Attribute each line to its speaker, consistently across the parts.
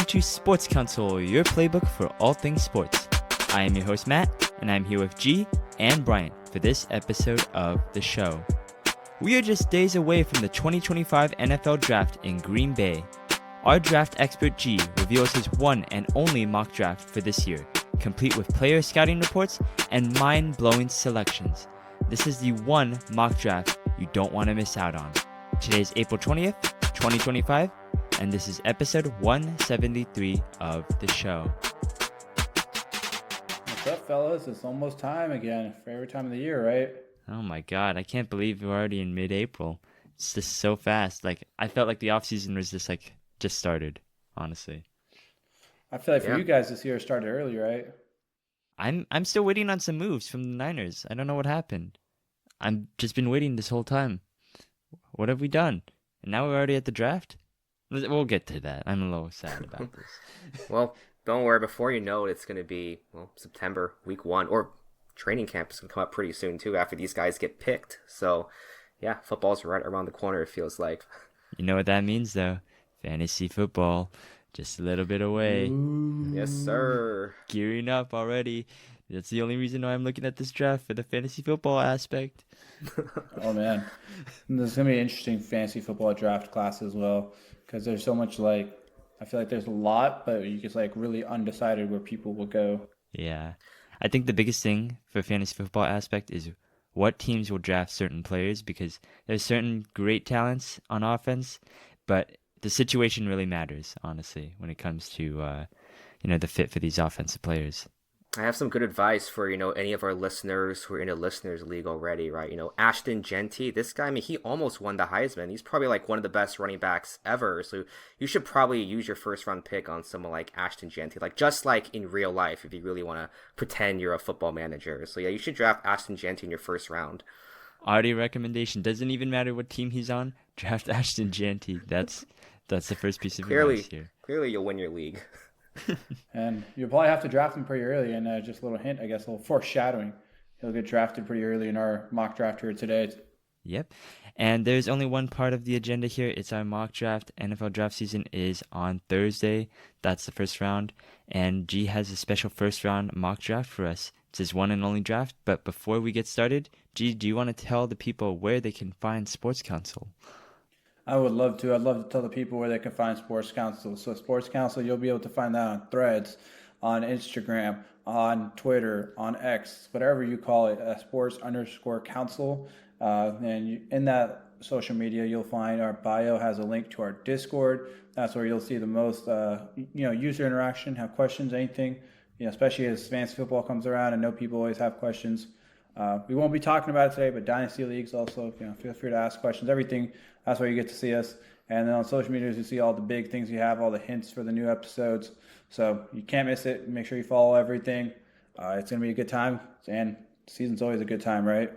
Speaker 1: to Sports Counsel, your playbook for all things sports. I am your host Matt, and I'm here with G and Brian for this episode of the show. We are just days away from the 2025 NFL Draft in Green Bay. Our draft expert G reveals his one and only mock draft for this year, complete with player scouting reports and mind-blowing selections. This is the one mock draft you don't want to miss out on. Today is April 20th, 2025, and this is episode 173 of the show.
Speaker 2: What's up, fellas? It's almost time again. Favorite time of the year, right?
Speaker 1: Oh my god, I can't believe we're already in mid-April. It's just so fast. I felt like the off-season was just started, honestly.
Speaker 2: I feel like for you guys this year started early, right?
Speaker 1: I'm still waiting on some moves from the Niners. I don't know what happened. I've just been waiting this whole time. What have we done? And now we're already at the draft? We'll get to that. I'm a little sad about this.
Speaker 3: Well, don't worry. Before you know it, it's going to be, September, week 1. Or training camp is going to come up pretty soon, too, after these guys get picked. So, yeah, football's right around the corner, it feels like.
Speaker 1: You know what that means, though? Fantasy football. Just a little bit away.
Speaker 3: Ooh. Yes, sir.
Speaker 1: Gearing up already. That's the only reason why I'm looking at this draft, for the fantasy football aspect.
Speaker 2: Oh, man. There's going to be an interesting fantasy football draft class as well, because there's so much, I feel like there's a lot, but you just, really undecided where people will go.
Speaker 1: Yeah. I think the biggest thing for fantasy football aspect is what teams will draft certain players, because there's certain great talents on offense, but the situation really matters, honestly, when it comes to, the fit for these offensive players.
Speaker 3: I have some good advice for, any of our listeners who are in a listeners league already, right? Ashton Genty, this guy, he almost won the Heisman. He's probably one of the best running backs ever. So you should probably use your first round pick on someone like Ashton Genty, just like in real life, if you really want to pretend you're a football manager. So yeah, you should draft Ashton Genty in your first round.
Speaker 1: Audio recommendation, doesn't even matter what team he's on. Draft Ashton Genty. That's the first piece of advice here.
Speaker 3: Clearly you'll win your league.
Speaker 2: And you'll probably have to draft him pretty early. And just a little hint, I guess, a little foreshadowing. He'll get drafted pretty early in our mock draft here today.
Speaker 1: Yep. And there's only one part of the agenda here. It's our mock draft. NFL draft season is on Thursday. That's the first round. And G has a special first round mock draft for us. It's his one and only draft. But before we get started, G, do you want to tell the people where they can find Sports Counsel?
Speaker 2: I would love to. I'd love to tell the people where they can find Sports Counsel. So Sports Counsel, you'll be able to find that on Threads, on Instagram, on Twitter, on X, whatever you call it, sports_counsel. In that social media, you'll find our bio has a link to our Discord. That's where you'll see the most, user interaction, have questions, anything, especially as fantasy football comes around. I know people always have questions. We won't be talking about it today, but Dynasty Leagues also, feel free to ask questions, everything. That's where you get to see us. And then on social media, you see all the big things we have, all the hints for the new episodes. So you can't miss it. Make sure you follow everything. It's going to be a good time. And season's always a good time, right?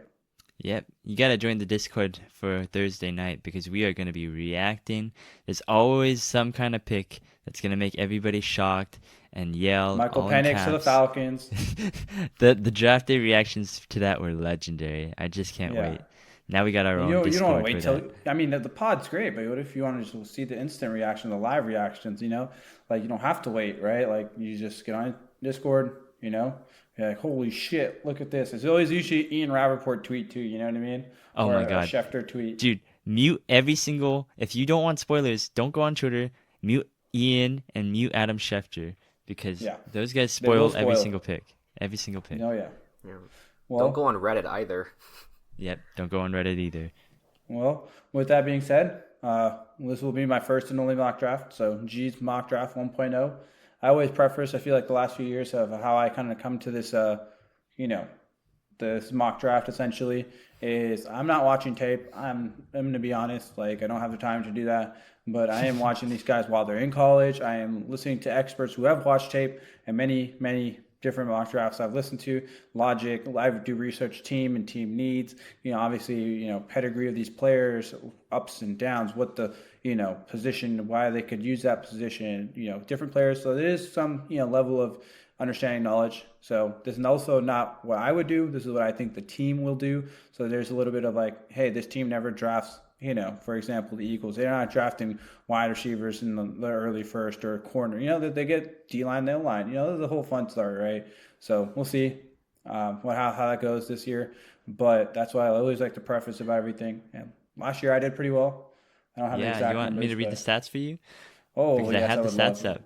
Speaker 1: Yep. You got to join the Discord for Thursday night, because we are going to be reacting. There's always some kind of pick that's going to make everybody shocked and yell.
Speaker 2: Michael Penix to the Falcons.
Speaker 1: The draft day reactions to that were legendary. I just can't wait. Now we got our own Discord.
Speaker 2: You don't want to wait
Speaker 1: till.
Speaker 2: The pod's great, but what if you want to just see the instant reaction, the live reactions? You don't have to wait, right? You just get on Discord. You're like, holy shit, look at this. It's always usually Ian Rappaport tweet too. You know what I mean?
Speaker 1: Oh
Speaker 2: or
Speaker 1: my god,
Speaker 2: a Shedeur tweet.
Speaker 1: Dude, mute every single. If you don't want spoilers, don't go on Twitter. Mute Ian and mute Adam Schefter, because those guys spoil every single pick. Every single pick.
Speaker 2: Oh yeah.
Speaker 3: Well, don't go on Reddit either.
Speaker 1: Yep, don't go on Reddit either.
Speaker 2: Well, with that being said, this will be my first and only mock draft. So G's mock draft 1.0. I always preface, I feel like the last few years of how I kind of come to this, this mock draft essentially is I'm not watching tape. I'm going to be honest, I don't have the time to do that. But I am watching these guys while they're in college. I am listening to experts who have watched tape and many, many different mock drafts I've listened to. Logic, I do research team and team needs. Obviously, pedigree of these players, ups and downs, what the, position, why they could use that position, different players. So there is some, level of understanding knowledge. So this is also not what I would do. This is what I think the team will do. So there's a little bit of hey, this team never drafts for example, the Eagles, they're not drafting wide receivers in the early first or corner. That they get D-line, the O-line. The whole fun start, right? So we'll see how that goes this year. But that's why I always like to preface about everything. And last year I did pretty well. I don't have the
Speaker 1: Yeah,
Speaker 2: exact
Speaker 1: you want me
Speaker 2: numbers,
Speaker 1: to read the
Speaker 2: but
Speaker 1: stats for you?
Speaker 2: oh
Speaker 1: Because I
Speaker 2: yes, I
Speaker 1: have the
Speaker 2: would love
Speaker 1: stats
Speaker 2: to.
Speaker 1: up.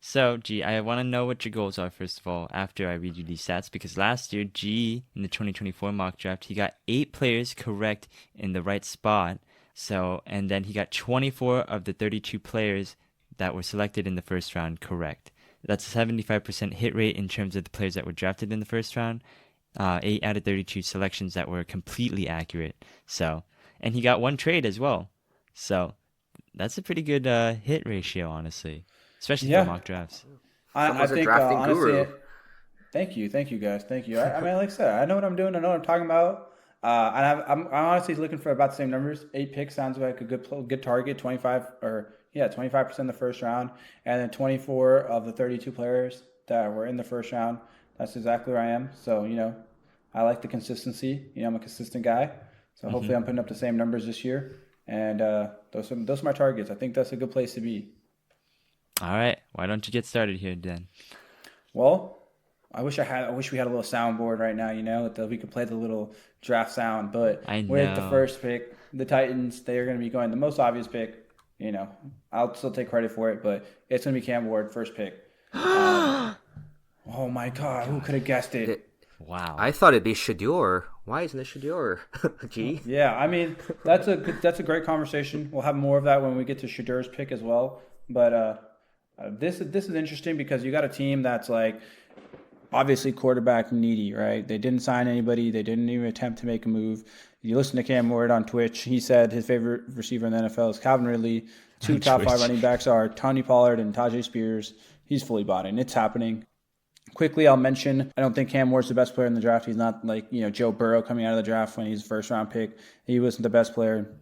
Speaker 1: So, G, I want to know what your goals are, first of all, after I read you these stats, because last year, G, in the 2024 mock draft, he got 8 players correct in the right spot. So, and then he got 24 of the 32 players that were selected in the first round correct. That's a 75% hit rate in terms of the players that were drafted in the first round. 8 out of 32 selections that were completely accurate. So, and he got 1 trade as well. So, that's a pretty good hit ratio, honestly, especially for
Speaker 2: Yeah,
Speaker 1: mock drafts.
Speaker 2: I
Speaker 3: Someone's a
Speaker 2: think
Speaker 3: drafting
Speaker 2: honestly,
Speaker 3: guru.
Speaker 2: thank you guys, thank you. I mean, like I said, I know what I'm doing. I know what I'm talking about. And I'm honestly looking for about the same numbers. 8 picks sounds like a good target. 25% in the first round, and then 24 of the 32 players that were in the first round. That's exactly where I am. So I like the consistency. I'm a consistent guy. So hopefully
Speaker 1: Hmm.
Speaker 2: I'm putting up the same numbers this year. And those are my targets. I think that's a good place to be.
Speaker 1: All right, why don't you get started here then?
Speaker 2: Well, I wish we had a little soundboard right now, that we could play the little draft sound. But
Speaker 1: I
Speaker 2: with the
Speaker 1: know.
Speaker 2: first pick, the Titans, they are going to be going the most obvious pick. I'll still take credit for it, but it's going to be Cam Ward, first pick. Um,
Speaker 1: Oh
Speaker 2: oh my
Speaker 1: my
Speaker 2: God, who
Speaker 1: God.
Speaker 2: could have guessed it?
Speaker 3: It,
Speaker 1: Wow.
Speaker 3: I thought it'd be Shedeur. Why isn't it Shedeur? Gee.
Speaker 2: Yeah, I mean that's a great conversation. We'll have more of that when we get to Shadeur's pick as well. But this is interesting because you got a team that's like obviously quarterback needy, right? They didn't sign anybody. They didn't even attempt to make a move. You listen to Cam Ward on Twitch. He said his favorite receiver in the NFL is Calvin Ridley. Two
Speaker 1: On
Speaker 2: top five
Speaker 1: Twitch.
Speaker 2: running backs are Tony Pollard and Tajay Spears. He's fully bought in. It's happening. Quickly, I'll mention I don't think Cam Ward's the best player in the draft. He's not like Joe Burrow coming out of the draft when he's a first round pick. He wasn't the best player.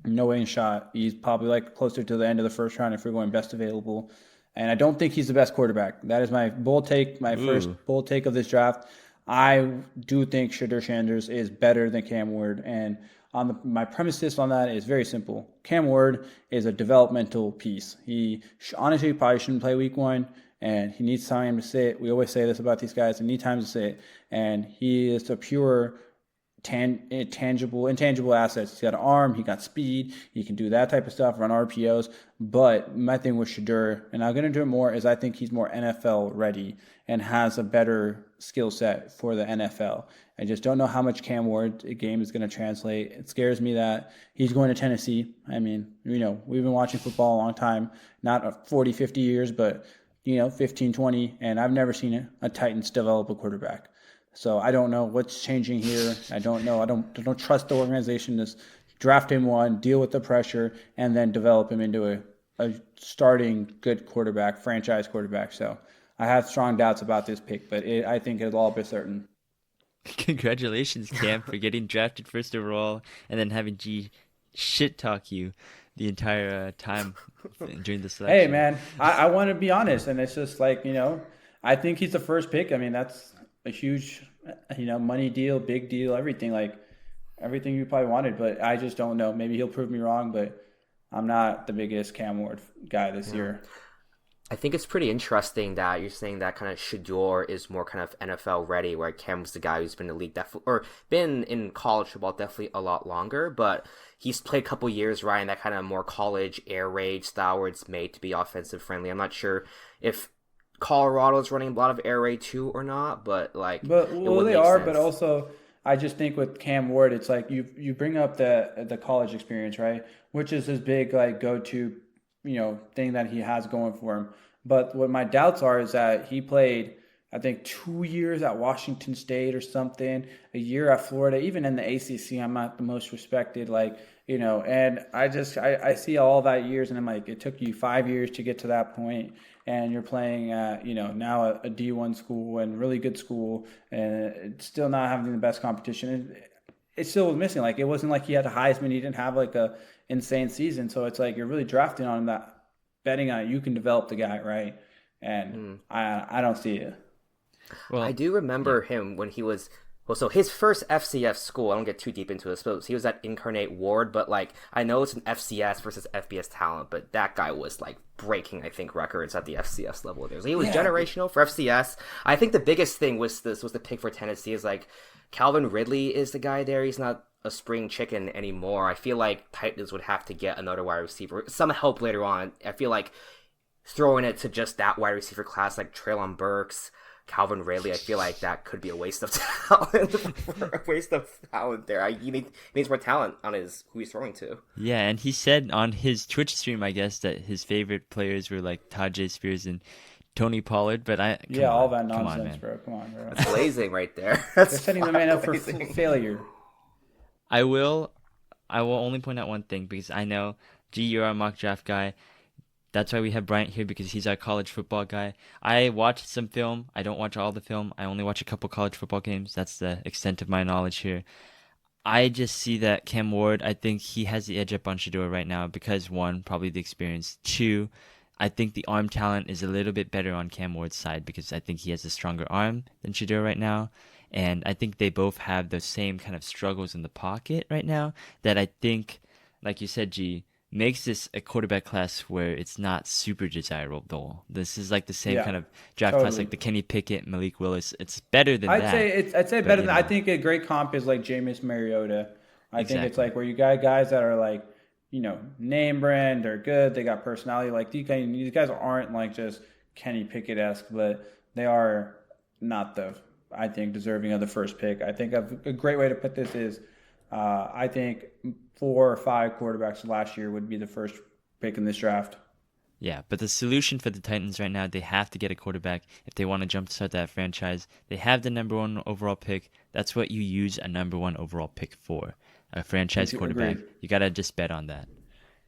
Speaker 2: No way in shot. He's probably like closer to the end of the first round if we're going best available. And I don't think he's the best quarterback. That is my bold take, my first
Speaker 1: Ooh.
Speaker 2: bold take of this draft. I do think Shedeur Sanders is better than Cam Ward. And my premises on that is very simple. Cam Ward is a developmental piece. He honestly probably shouldn't play week 1, and he needs time to sit. We always say this about these guys. They need time to sit. And he is a pure intangible assets. He's got an arm, he got speed, he can do that type of stuff, run RPOs. But my thing with Shedeur, and I'm gonna do it more, is I think he's more NFL ready and has a better skill set for the NFL. I just don't know how much Cam Ward's game is going to translate. It scares me that he's going to Tennessee. I mean, we've been watching football a long time, not 40, 50 years, but 15, 20, and I've never seen a Titans develop a quarterback. So I don't know what's changing here. I don't know. I don't trust the organization to draft him one, deal with the pressure, and then develop him into a starting good quarterback, franchise quarterback. So I have strong doubts about this pick, but I think it'll all be certain.
Speaker 1: Congratulations, Cam, for getting drafted first overall and then having G shit talk you the entire time during the
Speaker 2: Hey,
Speaker 1: selection.
Speaker 2: man, I want to be honest, and it's just like I think he's the first pick. I mean, that's a huge money deal, big deal, everything like everything you probably wanted. But I just don't know. Maybe he'll prove me wrong, but I'm not the biggest Cam Ward guy this
Speaker 3: Yeah.
Speaker 2: year.
Speaker 3: I think it's pretty interesting that you're saying that kind of Shedeur is more kind of NFL ready, where Cam's the guy who's been in the league definitely or been in college football definitely a lot longer, but he's played a couple years right in that kind of more college air raid style where it's made to be offensive friendly. I'm not sure if Colorado's running a lot of air raid too or not, but like
Speaker 2: But
Speaker 3: it
Speaker 2: well,
Speaker 3: would
Speaker 2: they
Speaker 3: make
Speaker 2: are. But
Speaker 3: sense.
Speaker 2: also, I just think with Cam Ward, it's like you bring up the college experience, right? Which is his big like go to, thing that he has going for him. But what my doubts are is that he played, I think, 2 years at Washington State or something, a year at Florida, even in the ACC. I'm not the most respected, and I see all that years, and I'm like, it took you 5 years to get to that point, and you're playing at, now a D1 school and really good school, and it's still not having the best competition. It still was missing. Like, it wasn't like he had a Heisman. He didn't have like a insane season. So it's like you're really drafting on him that betting on you can develop the guy, right? And
Speaker 3: Hmm.
Speaker 2: I don't see it.
Speaker 3: I
Speaker 1: Well,
Speaker 3: do
Speaker 1: yeah.
Speaker 3: remember him when he was Well, so his first FCS school, I don't get too deep into this, but he was at Incarnate Ward, but like I know it's an FCS versus FBS talent, but that guy was like breaking, I think, records at the FCS level there. So he was generational for FCS. I think the biggest thing was the pick for Tennessee is like Calvin Ridley is the guy there. He's not a spring chicken anymore. I feel like Titans would have to get another wide receiver, some help later on. I feel like throwing it to just that wide receiver class like Treylon Burks, Calvin Ridley, I feel like that could be a waste of talent. A waste of talent there. He needs more talent on who he's throwing to.
Speaker 1: Yeah, and he said on his Twitch stream, I guess, that his favorite players were like Tajay Spears and Tony Pollard. But
Speaker 2: all that nonsense, bro. Come on, bro.
Speaker 3: That's blazing right there.
Speaker 2: They're setting the man up for failure.
Speaker 1: I will only point out one thing because I know, G, you're our mock draft guy. That's why we have Bryant here, because he's our college football guy. I watched some film. I don't watch all the film. I only watch a couple college football games. That's the extent of my knowledge here. I just see that Cam Ward, I think he has the edge up on Shedeur right now because, one, probably the experience. Two, I think the arm talent is a little bit better on Cam Ward's side because I think he has a stronger arm than Shedeur right now. And I think they both have the same kind of struggles in the pocket right now that I think, like you said, G, makes this a quarterback class where it's not super desirable. This is like the same kind of draft class like the Kenny Pickett, Malik Willis. It's better than that.
Speaker 2: I'd say better than I think a great comp is like Jameis Mariota. I think it's like where you got guys that are like, name brand, they're good, they got personality. Like these guys aren't like just Kenny Pickett-esque, but they are not I think deserving of the first pick. I think a great way to put this is I think 4 or 5 quarterbacks last year would be the first pick in this draft.
Speaker 1: Yeah, but the solution for the Titans right now, they have to get a quarterback if they want to jumpstart that franchise. They have the number 1 overall pick. That's what you use a number 1 overall pick for, a franchise quarterback.
Speaker 2: Agreed.
Speaker 1: You got to just bet on that.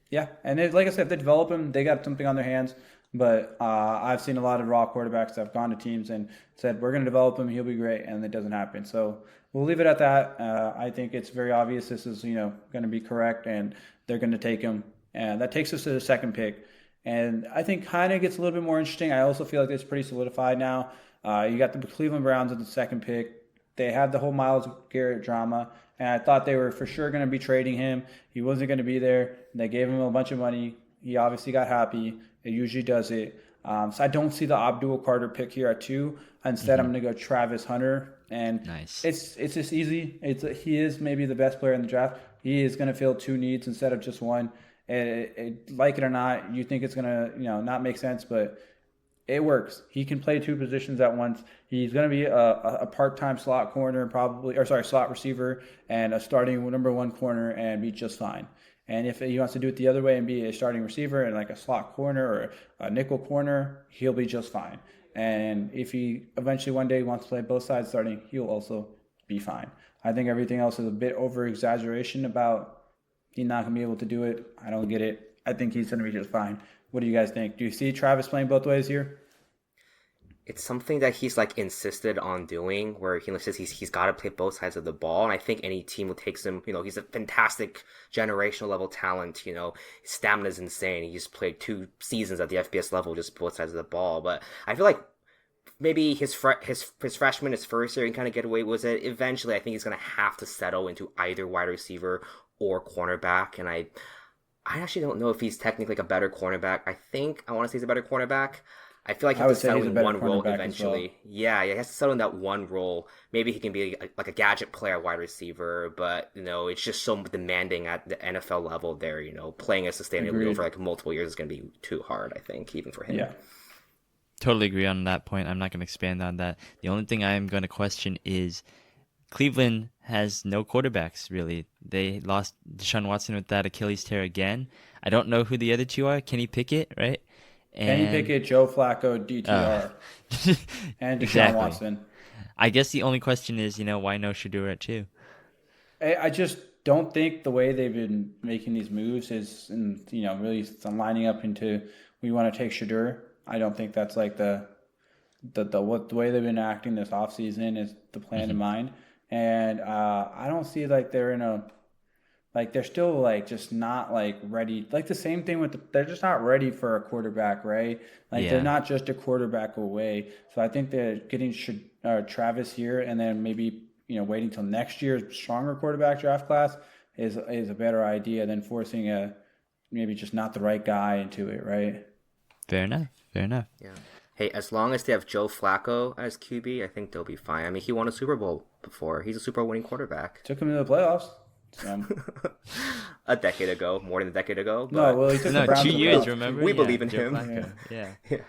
Speaker 2: Yeah, and like I said, if they develop him, they got something on their hands. But I've seen a lot of raw quarterbacks that have gone to teams and said, we're going to develop him, he'll be great, and it doesn't happen. So we'll leave it at that. I think it's very obvious this is, going to be correct, and they're going to take him. And that takes us to the second pick. And I think kind of gets a little bit more interesting. I also feel like it's pretty solidified now. You got the Cleveland Browns at the second pick. They had the whole Myles Garrett drama, and I thought they were for sure going to be trading him. He wasn't going to be there. They gave him a bunch of money. He obviously got happy. It usually does it. So I don't see the Abdul Carter pick here at 2. Instead, I'm going to go Travis Hunter. And
Speaker 1: nice.
Speaker 2: It's just easy. He is maybe the best player in the draft. He is going to fill 2 needs instead of just one. Like it or not, you think it's going to not make sense, but it works. He can play 2 positions at once. He's going to be a part-time slot corner, slot receiver, and a starting number 1 corner, and be just fine. And if he wants to do it the other way and be a starting receiver and like a slot corner or a nickel corner, he'll be just fine. And if he eventually one day wants to play both sides starting, he'll also be fine. I think everything else is a bit over-exaggeration about he's not going to be able to do it. I don't get it. I think he's going to be just fine. What do you guys think? Do you see Travis playing both ways here?
Speaker 3: It's something that he's like insisted on doing, where he says he's got to play both sides of the ball, and I think any team who takes him, he's a fantastic generational level talent. His stamina is insane. He just played 2 seasons at the FBS level, just both sides of the ball. But I feel like maybe his freshman, his first year, he can kind of get away with it. Eventually, I think he's gonna have to settle into either wide receiver or cornerback, and I actually don't know if he's technically like a better cornerback. I want to say he's a better cornerback. I feel like he has to settle in one role eventually. Well. Yeah, he has to settle in that one role. Maybe he can be like a gadget player, wide receiver, but it's just so demanding at the NFL level there. Playing a sustainably for like multiple years is going to be too hard, I think, even for him.
Speaker 2: Yeah.
Speaker 1: Totally agree on that point. I'm not going to expand on that. The only thing I'm going to question is Cleveland has no quarterbacks, really. They lost Deshaun Watson with that Achilles tear again. I don't know who the other 2 are. Kenny Pickett, right?
Speaker 2: Kenny Pickett, Joe Flacco, DTR, and Deshaun Watson.
Speaker 1: I guess the only question is, why no Shedeur at 2?
Speaker 2: I just don't think the way they've been making these moves is, really lining up into we want to take Shedeur. I don't think that's like the way they've been acting this offseason is the plan in mind. And I don't see like they're in a Like they're still like just not like ready. Like the same thing with they're just not ready for a quarterback, right? Like they're not just a quarterback away. So I think they're getting Travis here and then maybe waiting till next year's stronger quarterback draft class is a better idea than forcing a maybe just not the right guy into it, right?
Speaker 1: Fair enough. Fair enough.
Speaker 3: Yeah. Hey, as long as they have Joe Flacco as QB, I think they'll be fine. I mean, he won a Super Bowl before. He's a Super Bowl winning quarterback.
Speaker 2: Took him to the playoffs. So.
Speaker 3: A decade ago, more than a decade ago. But...
Speaker 2: No, well, he took the Browns
Speaker 1: 2
Speaker 2: to the
Speaker 1: years.
Speaker 2: playoffs.
Speaker 1: Remember?
Speaker 3: We believe in
Speaker 1: Joe
Speaker 3: him.
Speaker 1: Flacco. Yeah.
Speaker 3: Yeah.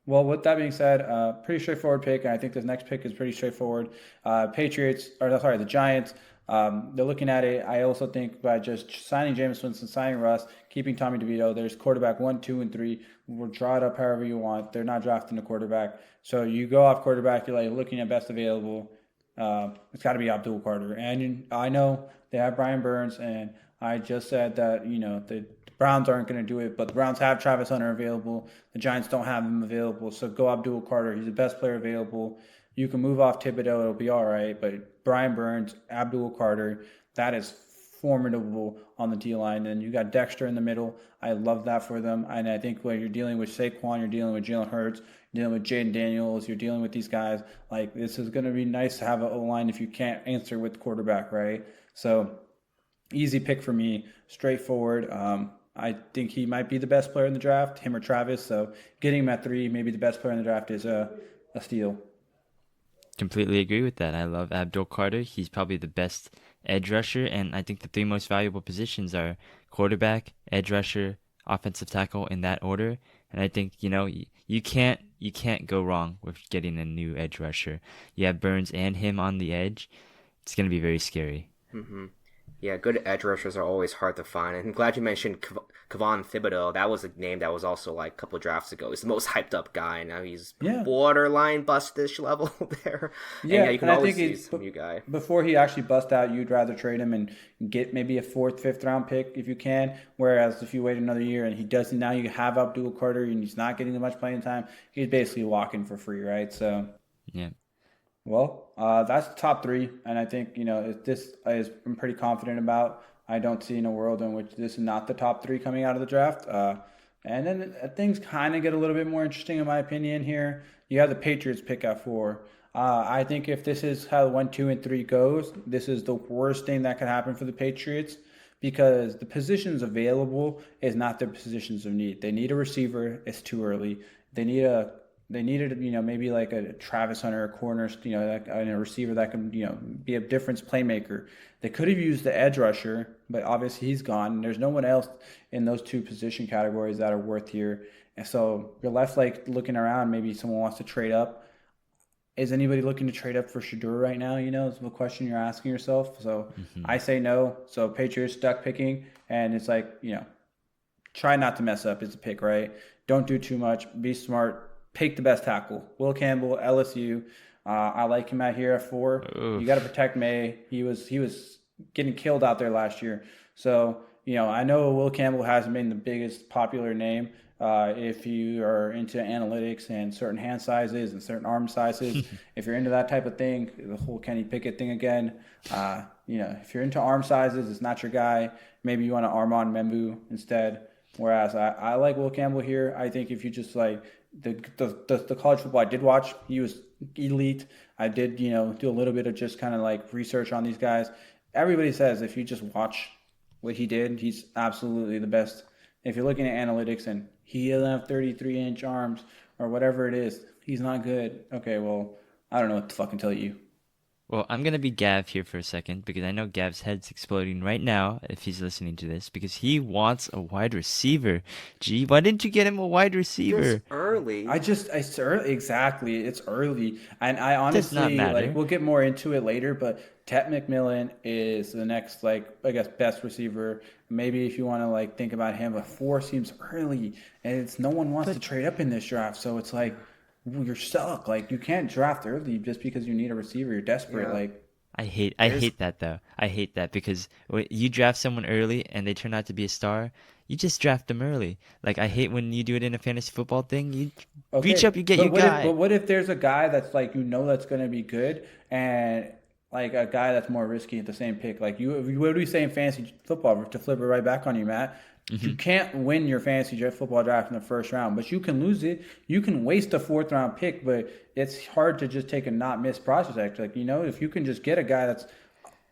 Speaker 2: Well, with that being said, pretty straightforward pick, and I think this next pick is pretty straightforward. The Giants, they're looking at it. I also think by just signing Jameis Winston, signing Russ, keeping Tommy DeVito, there's quarterback 1, 2, and 3. We'll draw it up however you want. They're not drafting a quarterback. So you go off quarterback, you're like looking at best available. It's got to be Abdul Carter. And I know they have Brian Burns, and I just said that, the Browns aren't going to do it, but the Browns have Travis Hunter available. The Giants don't have him available, so go Abdul Carter. He's the best player available. You can move off Thibodeau, it'll be all right, but Brian Burns, Abdul Carter, that is formidable on the D-line. And you got Dexter in the middle. I love that for them. And I think when you're dealing with Saquon, you're dealing with Jalen Hurts, you're dealing with Jaden Daniels, you're dealing with these guys. Like, this is going to be nice to have an O-line if you can't answer with the quarterback, right? So, easy pick for me, straightforward. I think he might be the best player in the draft, him or Travis. So getting him at 3, maybe the best player in the draft is a steal.
Speaker 1: Completely agree with that. I love Abdul Carter. He's probably the best edge rusher, and I think the 3 most valuable positions are quarterback, edge rusher, offensive tackle in that order. And I think, you can't go wrong with getting a new edge rusher. You have Burns and him on the edge. It's going to be very scary.
Speaker 3: Mm-hmm. Yeah, good edge rushers are always hard to find. And I'm glad you mentioned Kayvon Thibodeau. That was a name that was also like a couple of drafts ago. He's the most hyped up guy. Now he's borderline bustish level there.
Speaker 2: Yeah,
Speaker 3: you can always see some new guy.
Speaker 2: Before he actually bust out, you'd rather trade him and get maybe a 4th, 5th round pick if you can. Whereas if you wait another year and he doesn't, now you have Abdul Carter and he's not getting that much playing time, he's basically walking for free, right? So
Speaker 1: yeah.
Speaker 2: Well, that's the top 3, and I think I'm pretty confident about. I don't see in a world in which this is not the top 3 coming out of the draft. And then things kind of get a little bit more interesting in my opinion here. You have the Patriots pick at 4. I think if this is how 1, 2, and 3 goes, this is the worst thing that could happen for the Patriots because the positions available is not the positions of need. They need a receiver. It's too early. They needed, maybe like a Travis Hunter, a corner, and a receiver that can, be a difference playmaker. They could have used the edge rusher, but obviously he's gone. There's no one else in those 2 position categories that are worth here. And so you're left like looking around. Maybe someone wants to trade up. Is anybody looking to trade up for Shedeur right now? Is the question you're asking yourself. So I say no. So Patriots stuck picking, and it's like, try not to mess up is the pick, right? Don't do too much. Be smart. Pick the best tackle. Will Campbell, LSU. I like him out here at 4. Oof. You got to protect May. He was getting killed out there last year. So, I know Will Campbell hasn't been the biggest popular name. If you are into analytics and certain hand sizes and certain arm sizes, if you're into that type of thing, the whole Kenny Pickett thing again, if you're into arm sizes, it's not your guy. Maybe you want to Armand Membu instead. Whereas I like Will Campbell here. I think if you just like, the college football I did watch, he was elite. I did, do a little bit of just kind of like research on these guys. Everybody says if you just watch what he did, he's absolutely the best. If you're looking at analytics and he doesn't have 33-inch arms or whatever it is, he's not good. Okay, well, I don't know what to fucking tell you.
Speaker 1: Well, I'm going to be Gav here for a second because I know Gav's head's exploding right now if he's listening to this because he wants a wide receiver. Gee, why didn't you get him a wide receiver?
Speaker 3: It's early.
Speaker 2: It's early. Exactly. It's early. And I honestly, we'll get more into it later, but Ted McMillan is the next, best receiver. Maybe if you want to, think about him, but 4 seems early. And no one wants to trade up in this draft. So it's like, you're stuck. You can't draft early just because you need a receiver. You're desperate. Yeah.
Speaker 1: I hate that though. I hate that because when you draft someone early and they turn out to be a star, you just draft them early. I hate when you do it in a fantasy football thing. You reach up, you get your guy.
Speaker 2: But what if there's a guy that's that's going to be good and a guy that's more risky at the same pick? What do we say in fantasy football to flip it right back on you, Matt? You can't win your fantasy football draft in the first round, but you can lose it. You can waste a 4th-round pick, but it's hard to just take a not miss prospect. Like, if you can just get a guy that's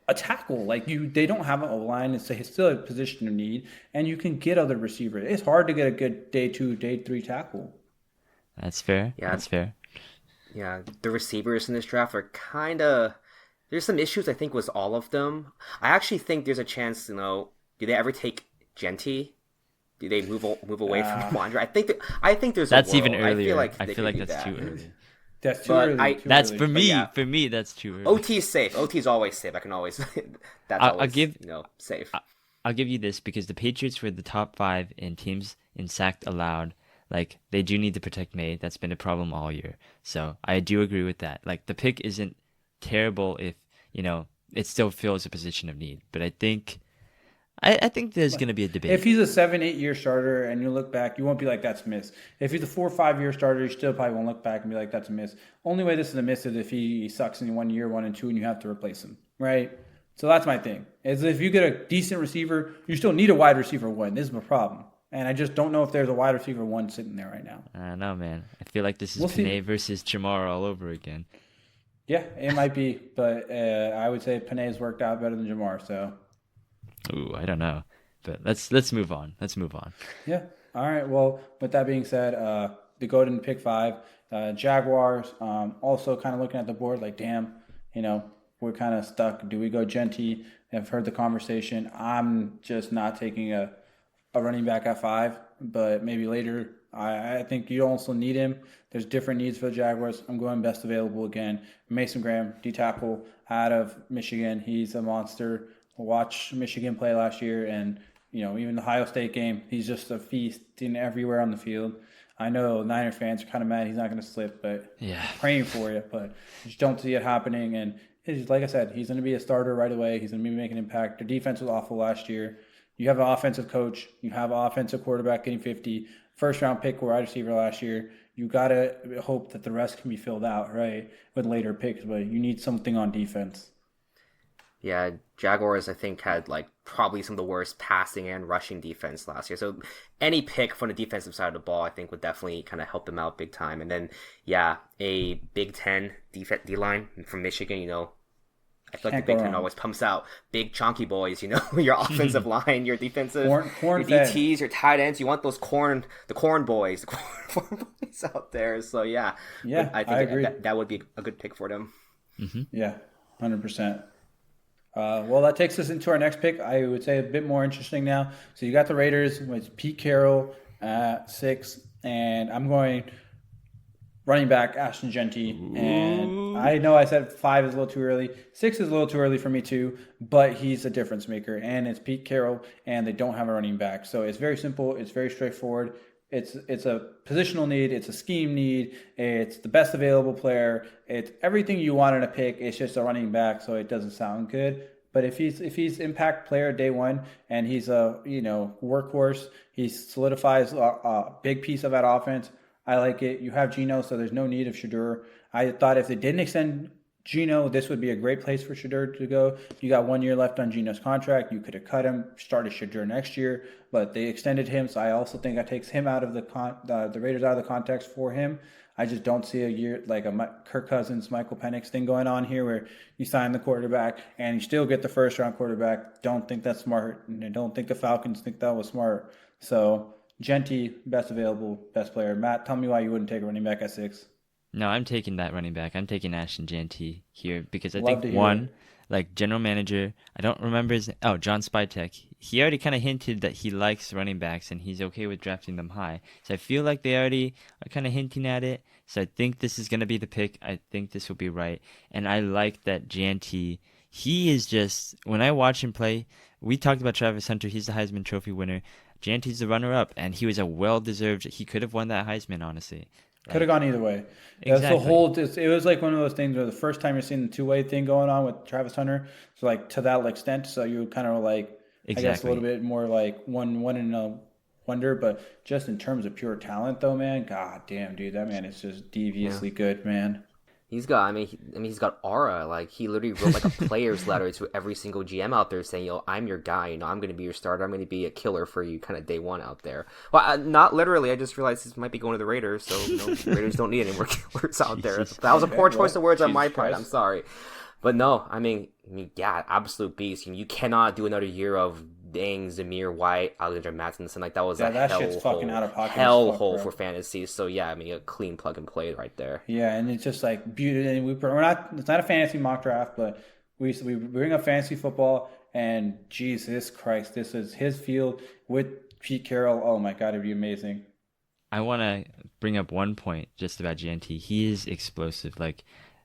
Speaker 2: a tackle, they don't have an O-line. It's still a position of need, and you can get other receivers. It's hard to get a good day 2, day 3 tackle.
Speaker 1: That's fair.
Speaker 3: Yeah.
Speaker 1: That's fair.
Speaker 3: Yeah, the receivers in this draft are kind of... There's some issues, I think, with all of them. I actually think there's a chance, do they ever take Genty? Do they move away from Wander? I think there's
Speaker 1: that's
Speaker 3: a world.
Speaker 1: even earlier.
Speaker 3: I feel like
Speaker 1: that's too early.
Speaker 2: That's too early.
Speaker 1: That's for me. Yeah. For me, that's too early.
Speaker 3: OT is safe. OT is always safe. I can always. Safe.
Speaker 1: I'll give you this because the Patriots were the top 5 in teams in sacked allowed. Like, they do need to protect May. That's been a problem all year. So I do agree with that. Like, the pick isn't terrible if it still fills a position of need. But I think there's going to be a debate.
Speaker 2: If he's a 7-8 year starter and you look back, you won't be like, that's a miss. If he's a 4 or 5 year starter, you still probably won't look back and be like, that's a miss. Only way this is a miss is if he sucks in 1 year, 1 and 2, and you have to replace him, right? So that's my thing. Is if you get a decent receiver, you still need a wide receiver 1. This is my problem. And I just don't know if there's a wide receiver 1 sitting there right now.
Speaker 1: I don't know, man. I feel like this is Panay versus Jamar all over again.
Speaker 2: Yeah, it might be, but I would say Panay's worked out better than Jamar, so...
Speaker 1: Ooh, I don't know, but let's move on.
Speaker 2: Yeah. All right. Well, with that being said, the golden pick 5, Jaguars. Also, kind of looking at the board, like, damn, we're kind of stuck. Do we go Genty? I've heard the conversation. I'm just not taking a running back at 5, but maybe later. I think you also need him. There's different needs for the Jaguars. I'm going best available again. Mason Graham, D tackle out of Michigan. He's a monster. Watch Michigan play last year, and even the Ohio State game, he's just a feast in everywhere on the field. I know Niner fans are kind of mad he's not going to slip, but
Speaker 1: yeah,
Speaker 2: praying for you. But just don't see it happening. And like I said, he's going to be a starter right away. He's going to be making an impact. Their defense was awful last year. You have an offensive coach. You have an offensive quarterback getting 50. First-round pick wide receiver last year. You got to hope that the rest can be filled out, right, with later picks. But you need something on defense.
Speaker 3: Yeah, Jaguars, I think, had probably some of the worst passing and rushing defense last year. So any pick from the defensive side of the ball, I think, would definitely kind of help them out big time. And then, yeah, a Big Ten D-line from Michigan, I feel like the Big Ten always pumps out big, chunky boys, your offensive line, your defensive, your DTs, your tight ends. You want those the corn boys out there. So, yeah.
Speaker 2: Yeah,
Speaker 3: I think that would be a good pick for them.
Speaker 1: Mm-hmm.
Speaker 2: Yeah, 100%. Well, that takes us into our next pick. I would say a bit more interesting now. So you got the Raiders with Pete Carroll at 6, and I'm going running back Ashton Genty. And I know I said 5 is a little too early. 6 is a little too early for me too, but he's a difference maker. And it's Pete Carroll, and they don't have a running back. So it's very simple. It's very straightforward. It's a positional need. It's a scheme need. It's the best available player. It's everything you want in a pick. It's just a running back, so it doesn't sound good. But if he's impact player day 1 and he's a workhorse, he solidifies a big piece of that offense. I like it. You have Geno, so there's no need of Shedeur. I thought if they didn't extend Geno, this would be a great place for Shedeur to go. You got 1 year left on Geno's contract. You could have cut him, started Shedeur next year, but they extended him. So I also think that takes him out of the Raiders out of the context for him. I just don't see a year like a Kirk Cousins, Michael Penix thing going on here where you sign the quarterback and you still get the first-round quarterback. Don't think that's smart, and I don't think the Falcons think that was smart. So Genty, best available, best player. Matt, tell me why you wouldn't take a running back at 6.
Speaker 1: No, I'm taking that running back. I'm taking Ashton Genty here because I think general manager, I don't remember his name. Oh, John Spytek. He already kind of hinted that he likes running backs and he's okay with drafting them high. So I feel like they already are kind of hinting at it. So I think this is going to be the pick. I think this will be right. And I like that Genty, he is just, when I watch him play, we talked about Travis Hunter. He's the Heisman Trophy winner. Genty's the runner-up, and he was a well-deserved, he could have won that Heisman, honestly.
Speaker 2: Could have gone either way.
Speaker 1: Exactly.
Speaker 2: That's it was like one of those things where the first time you're seeing the two-way thing going on with Travis Hunter, so to that extent, so you kind of I guess a little bit more one in a wonder, but just in terms of pure talent though, man, god damn dude, that man is just deviously good, man.
Speaker 3: He's got aura. Like, he literally wrote like a player's letter to every single GM out there saying, "Yo, I'm your guy. I'm going to be your starter. I'm going to be a killer for you, kind of day one out there." Well, not literally. I just realized this might be going to the Raiders, so the Raiders don't need any more killers out there. That was a poor choice of words on my part. I'm sorry, but no, yeah, absolute beast. You cannot do another year of Dang, Zamir White, Alexander Mattison. Like, that was a hellhole for fantasy. So yeah, a clean plug and play right there.
Speaker 2: Yeah, and it's just like beauty. And we're not. It's not a fantasy mock draft, but we bring up fantasy football, and Jesus Christ, this is his field with Pete Carroll. Oh my God, it'd be amazing.
Speaker 1: I want to bring up one point just about GNT. He is explosive. Like,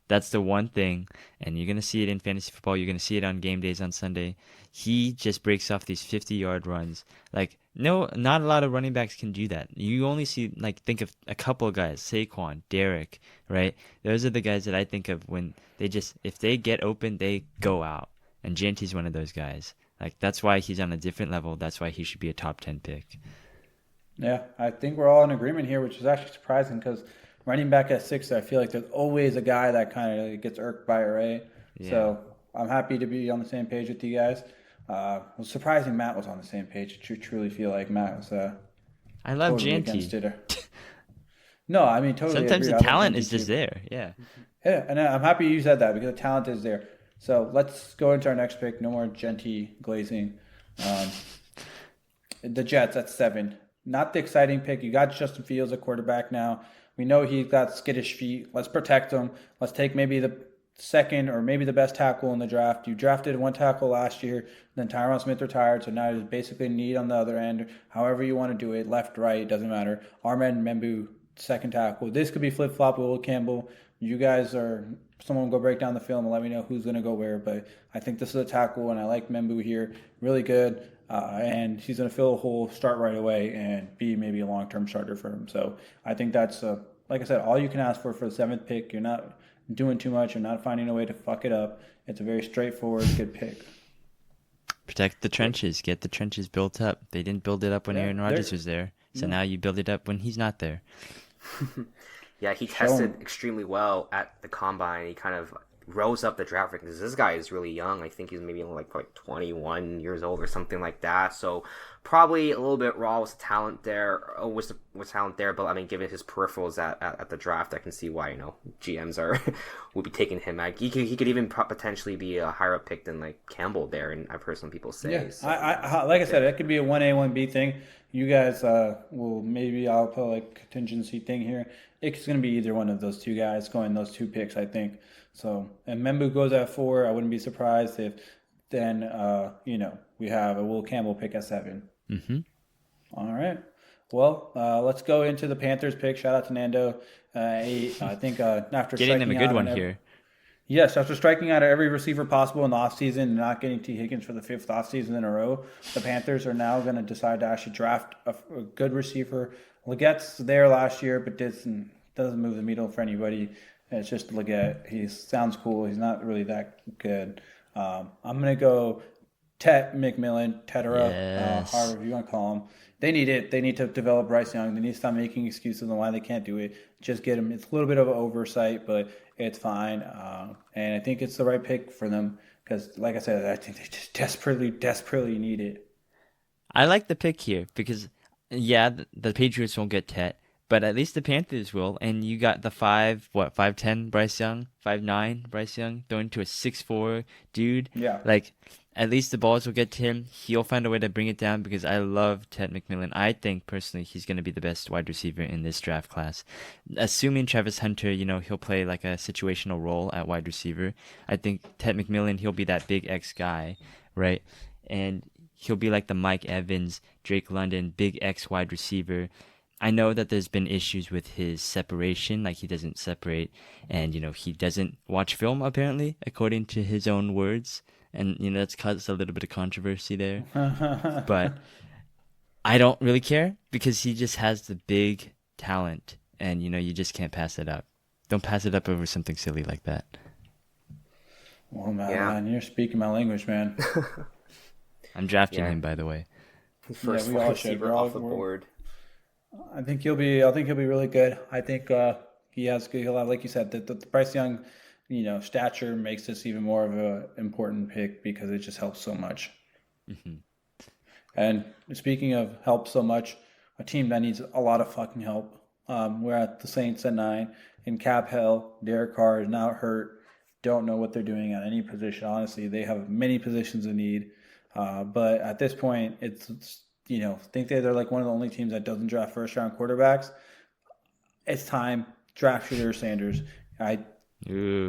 Speaker 1: that's the one thing, and you're going to see it in fantasy football. You're going to see it on game days on Sunday. He just breaks off these 50-yard runs. Like, no, not a lot of running backs can do that. You only see, like, think of a couple of guys, Saquon, Derek, right? Those are the guys that I think of when if they get open, they go out. And GNT's one of those guys. Like, that's why he's on a different level. That's why he should be a top 10 pick.
Speaker 2: Yeah, I think we're all in agreement here, which is actually surprising because running back at 6, I feel like there's always a guy that kind of gets irked by it, right? Yeah. So I'm happy to be on the same page with you guys. It was surprising Matt was on the same page. I truly feel like Matt was
Speaker 1: I love totally GNT.
Speaker 2: No, totally.
Speaker 1: Sometimes the talent is just there. Yeah.
Speaker 2: Yeah, and I'm happy you said that because the talent is there. So let's go into our next pick. No more GNT glazing. The Jets at 7. Not the exciting pick. You got Justin Fields at quarterback now. We know he's got skittish feet. Let's protect him. Let's take maybe the second or maybe the best tackle in the draft. You drafted one tackle last year, then Tyron Smith retired, so now there's basically need on the other end. However you want to do it, left, right, doesn't matter. Ahmed Membu, second tackle. This could be flip-flop with Will Campbell. You guys someone go break down the film and let me know who's going to go where, but I think this is a tackle, and I like Membu here. Really good. And he's going to fill a hole, start right away, and be maybe a long-term starter for him. So I think that's, like I said, all you can ask for the 7th pick. You're not doing too much. You're not finding a way to fuck it up. It's a very straightforward, good pick.
Speaker 1: Protect the trenches. Get the trenches built up. They didn't build it up when Aaron Rodgers was there. So now you build it up when he's not there.
Speaker 3: Yeah, he tested extremely well at the combine. He kind of rose up the draft because this guy is really young. I think he's maybe only like 21 years old or something like that. So probably a little bit raw with talent there. But given his peripherals at the draft, I can see why GMs would be taking him. He could even potentially be a higher up pick than like Campbell there, and I've heard some people say.
Speaker 2: Yeah, so, like I said, it could be a 1A 1B thing. You guys I'll put like a contingency thing here. It's going to be either one of those two guys going those 2 picks, I think. So, and Membu goes at 4. I wouldn't be surprised if then, we have a Will Campbell pick at 7.
Speaker 1: Mm-hmm.
Speaker 2: All right. Well, let's go into the Panthers pick. Shout out to Nando. 8. I think after
Speaker 1: getting them a good one here.
Speaker 2: Yes, after striking out every receiver possible in the offseason and not getting T. Higgins for the 5th offseason in a row, the Panthers are now going to decide to actually draft a good receiver. Legette's there last year, but doesn't move the needle for anybody. It's just Legette. He sounds cool. He's not really that good. I'm going to go Tet McMillan, Tetera, however you want to call him. They need it. They need to develop Bryce Young. They need to stop making excuses on why they can't do it. Just get him. It's a little bit of an oversight, but it's fine. And I think it's the right pick for them because, like I said, I think they just desperately need it.
Speaker 1: I like the pick here because, the Patriots won't get Tet. But at least the Panthers will, and you got the 5'10" Bryce Young, 5'9" Bryce Young, thrown to a 6'4" dude.
Speaker 2: Yeah.
Speaker 1: Like, at least the balls will get to him. He'll find a way to bring it down because I love Ted McMillan. I think, personally, he's going to be the best wide receiver in this draft class. Assuming Travis Hunter, he'll play like a situational role at wide receiver. I think Ted McMillan, he'll be that big X guy, right? And he'll be like the Mike Evans, Drake London, big X wide receiver. I know that there's been issues with his separation, like he doesn't separate, and he doesn't watch film apparently, according to his own words, and that's caused a little bit of controversy there. But I don't really care because he just has the big talent, and you just can't pass it up. Don't pass it up over something silly like that.
Speaker 2: Well, man, you're speaking my language, man.
Speaker 1: I'm drafting him, by the way.
Speaker 3: First receiver off the board.
Speaker 2: I think he'll be really good. I think He'll have, like you said, the Bryce Young, stature makes this even more of a important pick because it just helps so much.
Speaker 1: Hmm.
Speaker 2: And speaking of help so much, a team that needs a lot of fucking help. We're at the Saints at 9 in cap hell. Derek Carr is now hurt. Don't know what they're doing at any position. Honestly, they have many positions in need. But at this point, it's think they're like one of the only teams that doesn't draft first round quarterbacks. It's time. Draft Shedeur Sanders.
Speaker 1: Ooh.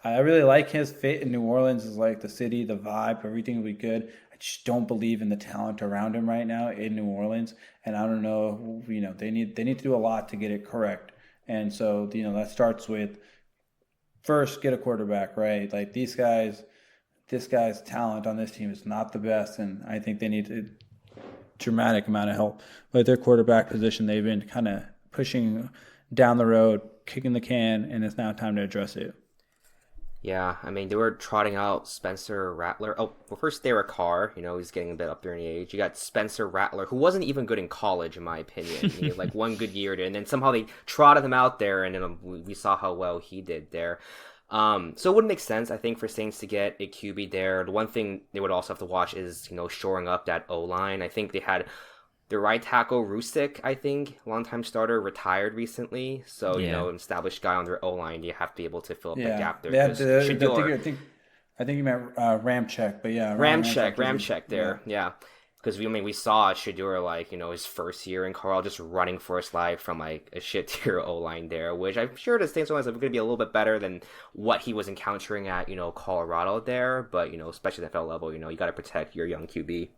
Speaker 2: I really like his fit in New Orleans. Is like the city, the vibe, everything will be good. I just don't believe in the talent around him right now in New Orleans, and I don't know. They need to do a lot to get it correct, and so that starts with first get a quarterback right. Like this guy's talent on this team is not the best, and I think they need a dramatic amount of help. But their quarterback position, they've been kind of pushing down the road, kicking the can, and it's now time to address it.
Speaker 3: Yeah, I mean, they were trotting out Spencer Rattler. Oh, well, first Derek Carr, he's getting a bit up there in age. You got Spencer Rattler, who wasn't even good in college, in my opinion. He had like one good year, and then somehow they trotted him out there, and then we saw how well he did there. So it would make sense, I think, for Saints to get a QB there. The one thing they would also have to watch is, shoring up that O-line. I think they had the right tackle, Rusick, I think, longtime starter, retired recently. So, an established guy on their O-line, you have to be able to fill up that gap there.
Speaker 2: I think you meant Ramczyk, but yeah.
Speaker 3: Ramczyk there, yeah. Because we saw Shedeur, his first year in Carl just running for his life from a shit tier O-line there, which I'm sure the Saints O-line is going to be a little bit better than what he was encountering at, Colorado there. But, especially at the NFL level, you got to protect your young QB.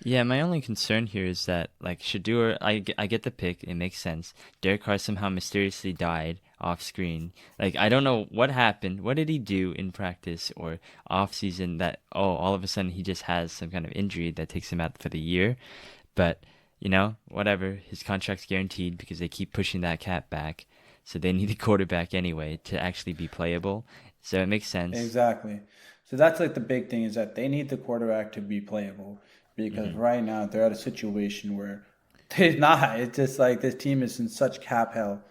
Speaker 1: Yeah, my only concern here is that, like, Shedeur, I get the pick. It makes sense. Derek Carr somehow mysteriously died off screen. Like, I don't know what happened. What did he do in practice or off season that, all of a sudden he just has some kind of injury that takes him out for the year. But, whatever. His contract's guaranteed because they keep pushing that cap back. So they need a quarterback anyway to actually be playable. So it makes sense.
Speaker 2: Exactly. So that's like the big thing is that they need the quarterback to be playable. Because right now they're at a situation where they're not. It's just like this team is in such cap hell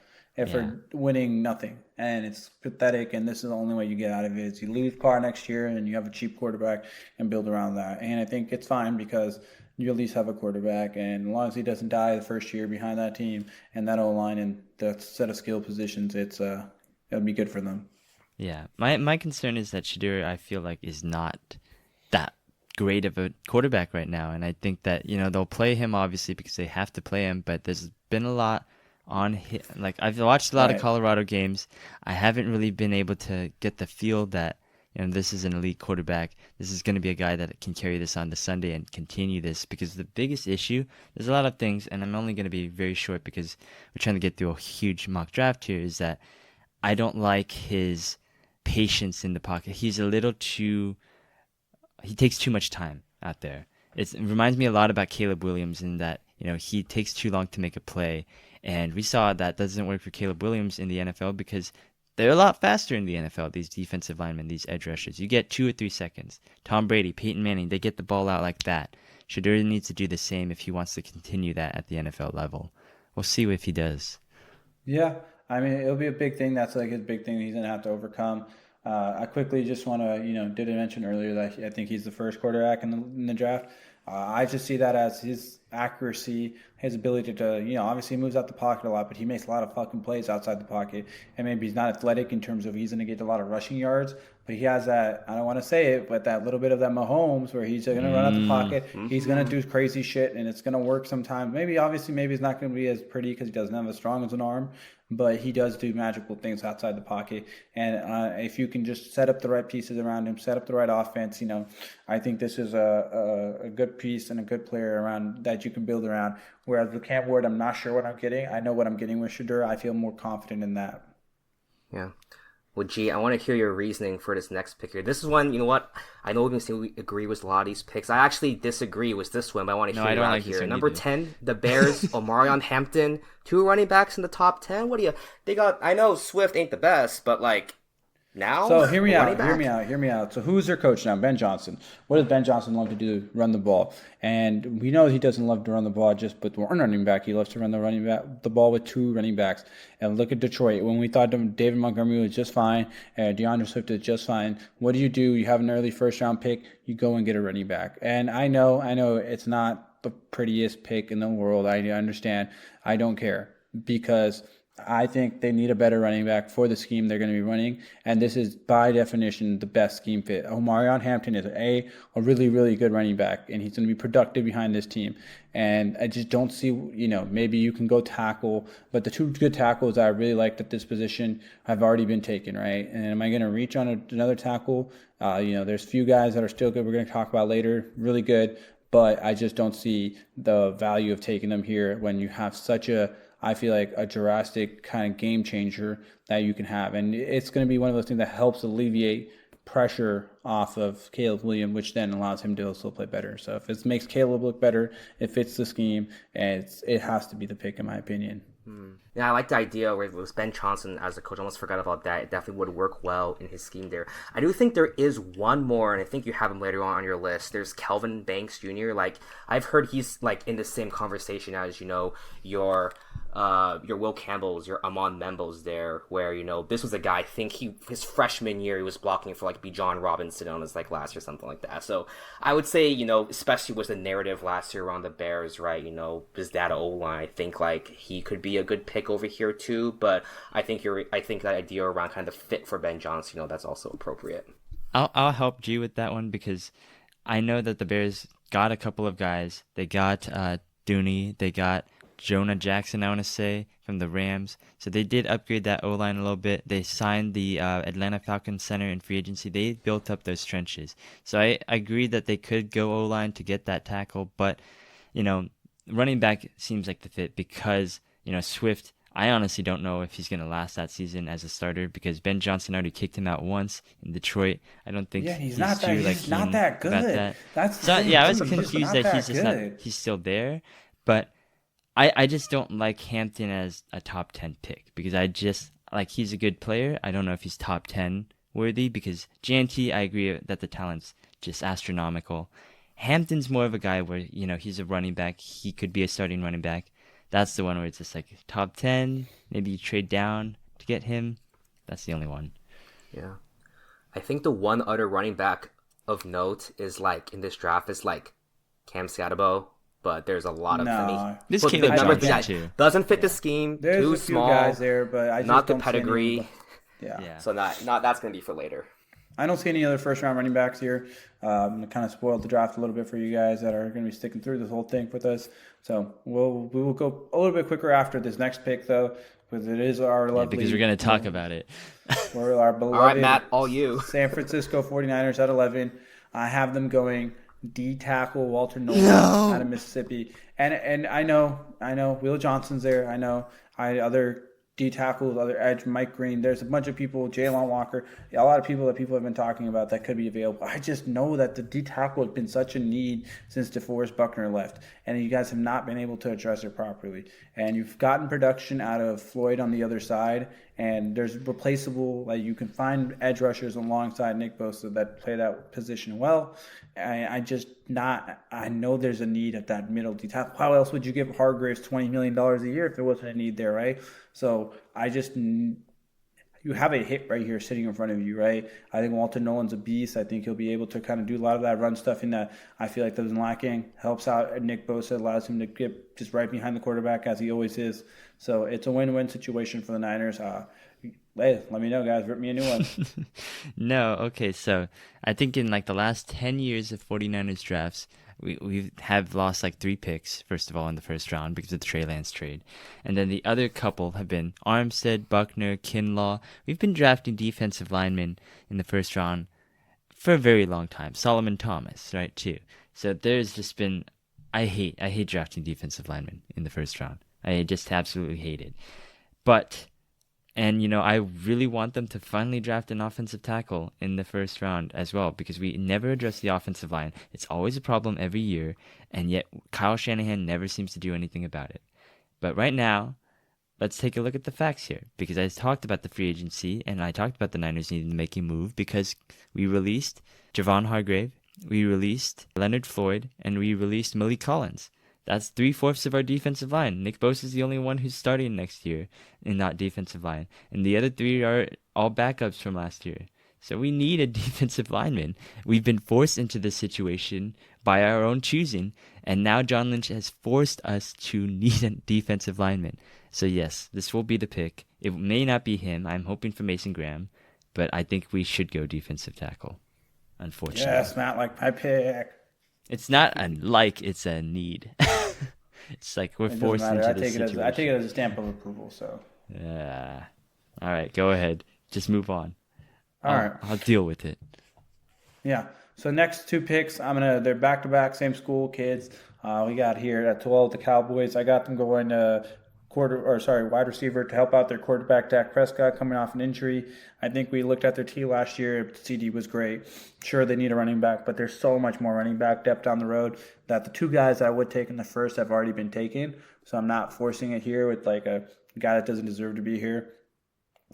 Speaker 2: for winning nothing. And it's pathetic, and this is the only way you get out of it is you lose Carr next year and you have a cheap quarterback and build around that. And I think it's fine because you at least have a quarterback, and as long as he doesn't die the first year behind that team and that O-line and that set of skill positions, it'll be good for them.
Speaker 1: Yeah. My concern is that Shedeur, I feel like, is not that great of a quarterback right now, and I think that they'll play him obviously because they have to play him, but there's been a lot on him. Like, I've watched a lot of Colorado games. I haven't really been able to get the feel that this is an elite quarterback. This is going to be a guy that can carry this on to Sunday and continue this, because the biggest issue, there's a lot of things, and I'm only going to be very short because we're trying to get through a huge mock draft here, is that I don't like his patience in the pocket. He takes too much time out there. It reminds me a lot about Caleb Williams in that, he takes too long to make a play. And we saw that doesn't work for Caleb Williams in the NFL because they're a lot faster in the NFL, these defensive linemen, these edge rushers. You get 2 or 3 seconds. Tom Brady, Peyton Manning, they get the ball out like that. Shedeur needs to do the same if he wants to continue that at the NFL level. We'll see if he does.
Speaker 2: Yeah, I mean, it'll be a big thing. That's like his big thing he's going to have to overcome. I quickly just want to, did mention earlier that I think he's the first quarterback in the draft. I just see that as his accuracy, his ability to, obviously he moves out the pocket a lot, but he makes a lot of fucking plays outside the pocket. And maybe he's not athletic in terms of he's going to get a lot of rushing yards, but he has that, I don't want to say it, but that little bit of that Mahomes where he's going to run out the pocket. He's going to do crazy shit, and it's going to work sometimes. Maybe it's not going to be as pretty because he doesn't have as strong as an arm, but he does do magical things outside the pocket. And if you can just set up the right pieces around him, set up the right offense, I think this is a good piece and a good player around that you can build around. Whereas with Cam Ward, I'm not sure what I'm getting. I know what I'm getting with Shedeur. I feel more confident in that.
Speaker 3: Yeah. Well, G, I want to hear your reasoning for this next pick here. This is one, you know what? I know we're going to say we agree with a lot of these picks. I actually disagree with this one, but I want to hear you out here. Number 10, the Bears, Omarion Hampton, 2 running backs in the top 10. What do you... They got... I know Swift ain't the best, but, now.
Speaker 2: So hear me
Speaker 3: Running
Speaker 2: out, hear
Speaker 3: back?
Speaker 2: me out, hear me out. So who's their coach now? Ben Johnson. What does Ben Johnson love to do? Run the ball. And we know he doesn't love to run the ball just with one running back. He loves to run the ball with two running backs. And look at Detroit. When we thought David Montgomery was just fine, DeAndre Swift is just fine, what do? You have an early first round pick, you go and get a running back. And I know it's not the prettiest pick in the world. I understand. I don't care because I think they need a better running back for the scheme they're going to be running, and this is by definition the best scheme fit. Omarion Hampton is a really, really good running back, and he's going to be productive behind this team. And I just don't see, maybe you can go tackle, but the two good tackles that I really liked at this position have already been taken, right? And am I going to reach on another tackle? There's a few guys that are still good. We're going to talk about later, really good, but I just don't see the value of taking them here when you have I feel like a drastic kind of game changer that you can have. And it's going to be one of those things that helps alleviate pressure off of Caleb Williams, which then allows him to also play better. So if it makes Caleb look better, it fits the scheme, and it has to be the pick in my opinion.
Speaker 3: Yeah, I like the idea where it was Ben Johnson as a coach. I almost forgot about that. It definitely would work well in his scheme there. I do think there is one more, and I think you have him later on your list. There's Kelvin Banks Jr. Like, I've heard he's like in the same conversation as, your Will Campbell's, your Amon Membo's there, where, this was a guy, I think his freshman year, he was blocking for like Bijan Robinson on his like last year, something like that. So I would say, especially with the narrative last year around the Bears, right? His dad O-line, I think like he could be a good pick over here too. But I think that idea around kind of the fit for Ben Johnson, that's also appropriate.
Speaker 1: I'll help G with that one because I know that the Bears got a couple of guys. They got Dooney, they got Jonah Jackson, I want to say, from the Rams. So they did upgrade that O-line a little bit. They signed the Atlanta Falcons center in free agency. They built up those trenches. So I agree that they could go O-line to get that tackle, but, running back seems like the fit because, Swift, I honestly don't know if he's going to last that season as a starter because Ben Johnson already kicked him out once in Detroit. I don't think
Speaker 2: he's not that good.
Speaker 1: I was confused that he's still there, but I just don't like Hampton as a top 10 pick because he's a good player. I don't know if he's top 10 worthy because JNT, I agree that the talent's just astronomical. Hampton's more of a guy where, he's a running back. He could be a starting running back. That's the one where it's just like top 10, maybe you trade down to get him. That's the only one.
Speaker 3: Yeah. I think the one other running back of note is like in this draft is like Cam Scatterbo. But there's a lot of
Speaker 1: this
Speaker 3: doesn't fit the scheme.
Speaker 2: There's
Speaker 3: too
Speaker 2: a few
Speaker 3: small
Speaker 2: guys there, but I just
Speaker 3: not the
Speaker 2: don't
Speaker 3: pedigree.
Speaker 2: Yeah.
Speaker 3: So not that's gonna be for later.
Speaker 2: I don't see any other first round running backs here. Kind of spoiled the draft a little bit for you guys that are going to be sticking through this whole thing with us. So we will go a little bit quicker after this next pick though, because it is our lovely.
Speaker 1: Because we're going to talk about it.
Speaker 2: We're our beloved.
Speaker 3: All right, Matt, all you.
Speaker 2: San Francisco 49ers at 11. I have them going D tackle Walter Nolan out of Mississippi, and I know Will Johnson's there. I know other D tackles, other edge, Mike Green. There's a bunch of people, Jalen Walker, a lot of people that people have been talking about that could be available. I just know that the D tackle has been such a need since DeForest Buckner left, and you guys have not been able to address it properly. And you've gotten production out of Floyd on the other side, and there's replaceable, like you can find edge rushers alongside Nick Bosa that play that position well. I know there's a need at that middle D tackle. How else would you give Hargraves $20 million a year if there wasn't a need there, right? So you have a hit right here sitting in front of you, right? I think Walter Nolan's a beast. I think he'll be able to kind of do a lot of that run stuff in that I feel like that was lacking. Helps out Nick Bosa, allows him to get just right behind the quarterback as he always is. So it's a win-win situation for the Niners. Hey, let me know, guys. Rip me a new one.
Speaker 1: No, okay. So I think in like the last 10 years of 49ers drafts, we have lost like 3 picks, first of all, in the first round because of the Trey Lance trade. And then the other couple have been Armstead, Buckner, Kinlaw. We've been drafting defensive linemen in the first round for a very long time. Solomon Thomas, right, too. So there's just been... I hate drafting defensive linemen in the first round. I just absolutely hate it. But... And, I really want them to finally draft an offensive tackle in the first round as well because we never address the offensive line. It's always a problem every year, and yet Kyle Shanahan never seems to do anything about it. But right now, let's take a look at the facts here, because I talked about the free agency and I talked about the Niners needing to make a move because we released Javon Hargrave, we released Leonard Floyd, and we released Malik Collins. That's 3/4 of our defensive line. Nick Bosa is the only one who's starting next year in that defensive line, and the other three are all backups from last year. So we need a defensive lineman. We've been forced into this situation by our own choosing, and now John Lynch has forced us to need a defensive lineman. So yes, this will be the pick. It may not be him. I'm hoping for Mason Graham, but I think we should go defensive tackle, unfortunately.
Speaker 2: Yes, Matt, like my pick.
Speaker 1: It's not a like, it's a need. It's like we're forced into this situation.
Speaker 2: I take it as a stamp of approval. So.
Speaker 1: Yeah. All right, go ahead. Just move on.
Speaker 2: All right.
Speaker 1: I'll deal with it.
Speaker 2: Yeah. So next two picks, they're back to back, same school kids. We got here at 12 the Cowboys. I got them going wide receiver to help out their quarterback Dak Prescott coming off an injury. I think we looked at their team last year. CD was great. Sure, they need a running back, but there's so much more running back depth down the road that the two guys I would take in the first have already been taken. So I'm not forcing it here with like a guy that doesn't deserve to be here.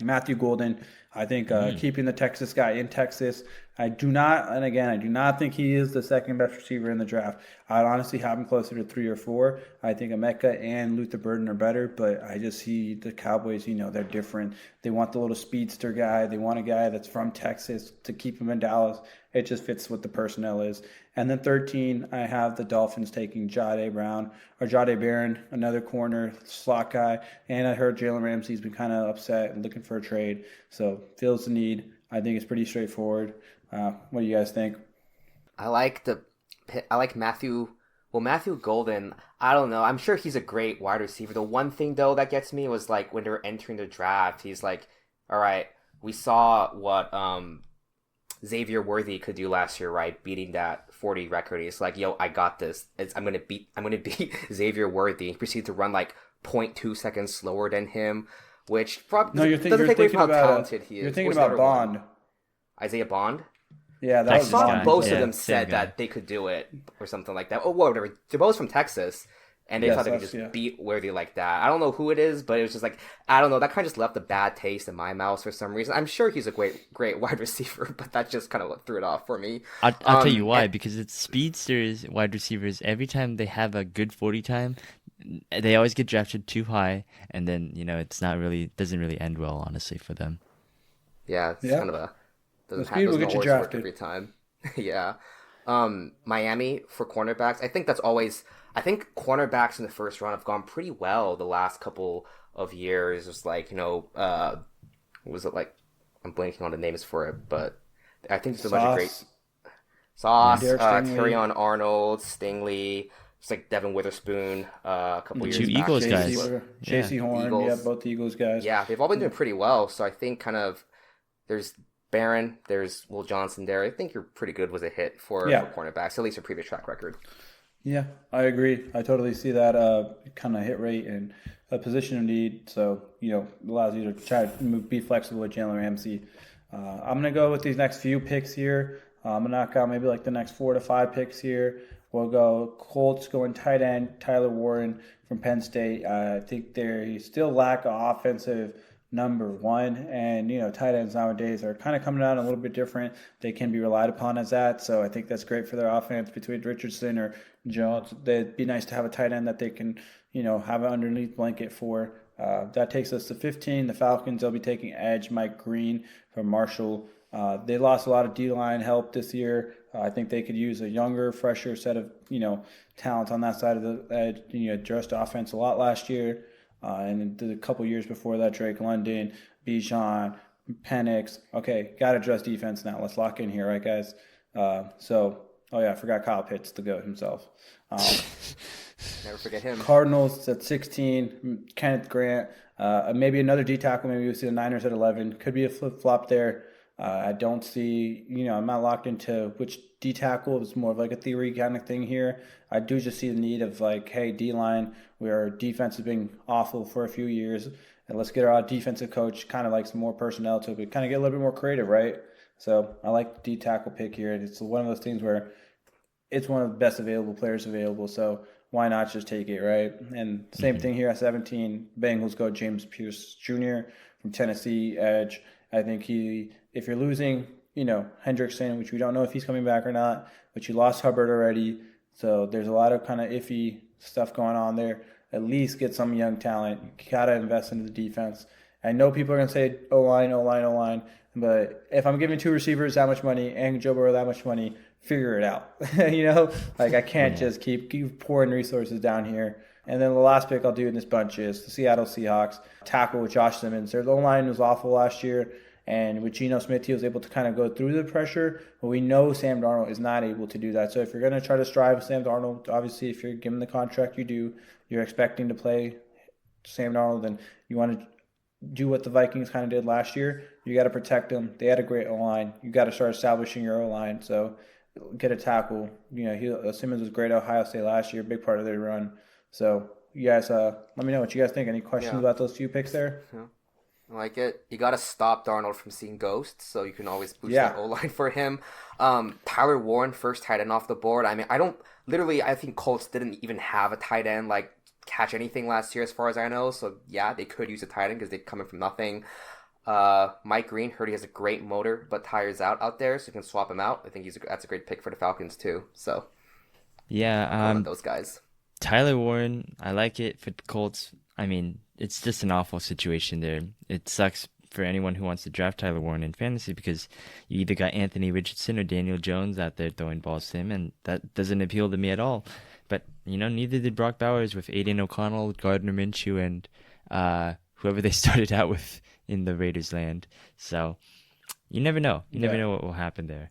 Speaker 2: Matthew Golden, I think keeping the Texas guy in Texas. I do not think he is the second best receiver in the draft. I'd honestly have him closer to 3 or 4. I think Emeka and Luther Burden are better, but I just see the Cowboys, they're different. They want the little speedster guy. They want a guy that's from Texas to keep him in Dallas. It just fits what the personnel is. And then 13, I have the Dolphins taking Jahdae Barron, another corner slot guy. And I heard Jalen Ramsey's been kind of upset and looking for a trade. So feels the need. I think it's pretty straightforward. What do you guys think?
Speaker 3: I like Matthew. Well, Matthew Golden, I don't know. I'm sure he's a great wide receiver. The one thing, though, that gets me was like when they're entering the draft, he's like, all right, we saw what Xavier Worthy could do last year, right? Beating that 40 record. He's like, yo, I got this. I'm gonna beat Xavier Worthy. He proceeded to run like 0.2 seconds slower than him, which probably doesn't take away from how talented he is.
Speaker 2: You're thinking about Bond.
Speaker 3: Isaiah Bond?
Speaker 2: Yeah,
Speaker 3: I saw both of them said that they could do it or something like that. Oh, whatever. They're both from Texas, and they thought they could just beat Worthy like that. I don't know who it is, but it was just like, I don't know. That kind of just left a bad taste in my mouth for some reason. I'm sure he's a great wide receiver, but that just kind of threw it off for me.
Speaker 1: I'll tell you why, because it's speedsters, wide receivers, every time they have a good 40 time, they always get drafted too high, and then, doesn't really end well, honestly, for them.
Speaker 3: Yeah, it's kind of a...
Speaker 2: Speed will get you drafted
Speaker 3: every time. Yeah. Miami for cornerbacks. I think cornerbacks in the first round have gone pretty well the last couple of years. It's like, what was it like? I'm blanking on the names for it, but I think there's a bunch of great Sauce, Terrion Arnold, Stingley, just like Devin Witherspoon, a couple years back.
Speaker 1: Two Eagles guys.
Speaker 2: JC Horn, Eagles. Both the Eagles guys.
Speaker 3: Yeah, they've all been doing pretty well. So I think kind of there's Barron, there's Will Johnson there. I think you're pretty good was a hit for cornerbacks, at least a previous track record.
Speaker 2: Yeah, I agree. I totally see that kind of hit rate and a position of need. So, allows you to try to be flexible with Jalen Ramsey. I'm going to go with these next few picks here. I'm going to knock out maybe like the next 4 to 5 picks here. We'll go Colts going tight end, Tyler Warren from Penn State. I think they still lack an offensive number one, and tight ends nowadays are kind of coming out a little bit different. They can be relied upon as that, so I think that's great for their offense between Richardson or Jones. It'd be nice to have a tight end that they can have an underneath blanket for. That takes us to 15. The Falcons, they'll be taking edge Mike Green from Marshall. They lost a lot of D-line help this year. I think they could use a younger, fresher set of talent on that side of the edge. Addressed offense a lot last year. And a couple years before that, Drake London, Bijan, Penix. Okay, got to address defense now. Let's lock in here, right, guys? I forgot Kyle Pitts, the GOAT himself.
Speaker 3: Never forget him.
Speaker 2: Cardinals at 16, Kenneth Grant. Maybe another D tackle. Maybe we'll see the Niners at 11. Could be a flip-flop there. I don't see, I'm not locked into which D tackle. It's more of like a theory kind of thing here. I do just see the need of like, hey, D-line, our defense has been awful for a few years, and let's get our defensive coach kind of like some more personnel to it, kind of get a little bit more creative, right? So I like the D tackle pick here. It's one of those things where it's one of the best available players available. So why not just take it, right? And same thing here at 17. Bengals go James Pierce Jr. from Tennessee, edge. I think if you're losing, Hendrickson, which we don't know if he's coming back or not, but you lost Hubbard already. So there's a lot of kind of iffy stuff going on there. At least get some young talent. You got to invest into the defense. I know people are going to say O-line, O-line, O-line. But if I'm giving 2 receivers that much money and Joe Burrow that much money, figure it out. I can't just keep pouring resources down here. And then the last pick I'll do in this bunch is the Seattle Seahawks. Tackle with Josh Simmons. Their O-line was awful last year. And with Geno Smith, he was able to kind of go through the pressure. But we know Sam Darnold is not able to do that. So if you're going to try to strive with Sam Darnold, obviously if you're given the contract you're expecting to play Sam Darnold, then you want to do what the Vikings kind of did last year. You got to protect them. They had a great O-line. You got to start establishing your O-line. So get a tackle. Simmons was great at Ohio State last year, big part of their run. So you guys, let me know what you guys think. Any questions about those few picks there?
Speaker 3: Yeah. I like it. You got to stop Darnold from seeing ghosts, so you can always boost that O-line for him. Tyler Warren, first tight end off the board. I mean, I think Colts didn't even have a tight end, catch anything last year as far as I know. So, yeah, they could use a tight end because they're coming from nothing. Mike Green, heard he has a great motor, but tires out there, so you can swap him out. I think that's a great pick for the Falcons, too. So,
Speaker 1: yeah,
Speaker 3: those guys.
Speaker 1: Tyler Warren, I like it for the Colts. I mean, it's just an awful situation there. It sucks for anyone who wants to draft Tyler Warren in fantasy because you either got Anthony Richardson or Daniel Jones out there throwing balls to him, and that doesn't appeal to me at all. But, neither did Brock Bowers with Aiden O'Connell, Gardner Minshew, and whoever they started out with in the Raiders land. So you never know. You never know what will happen there.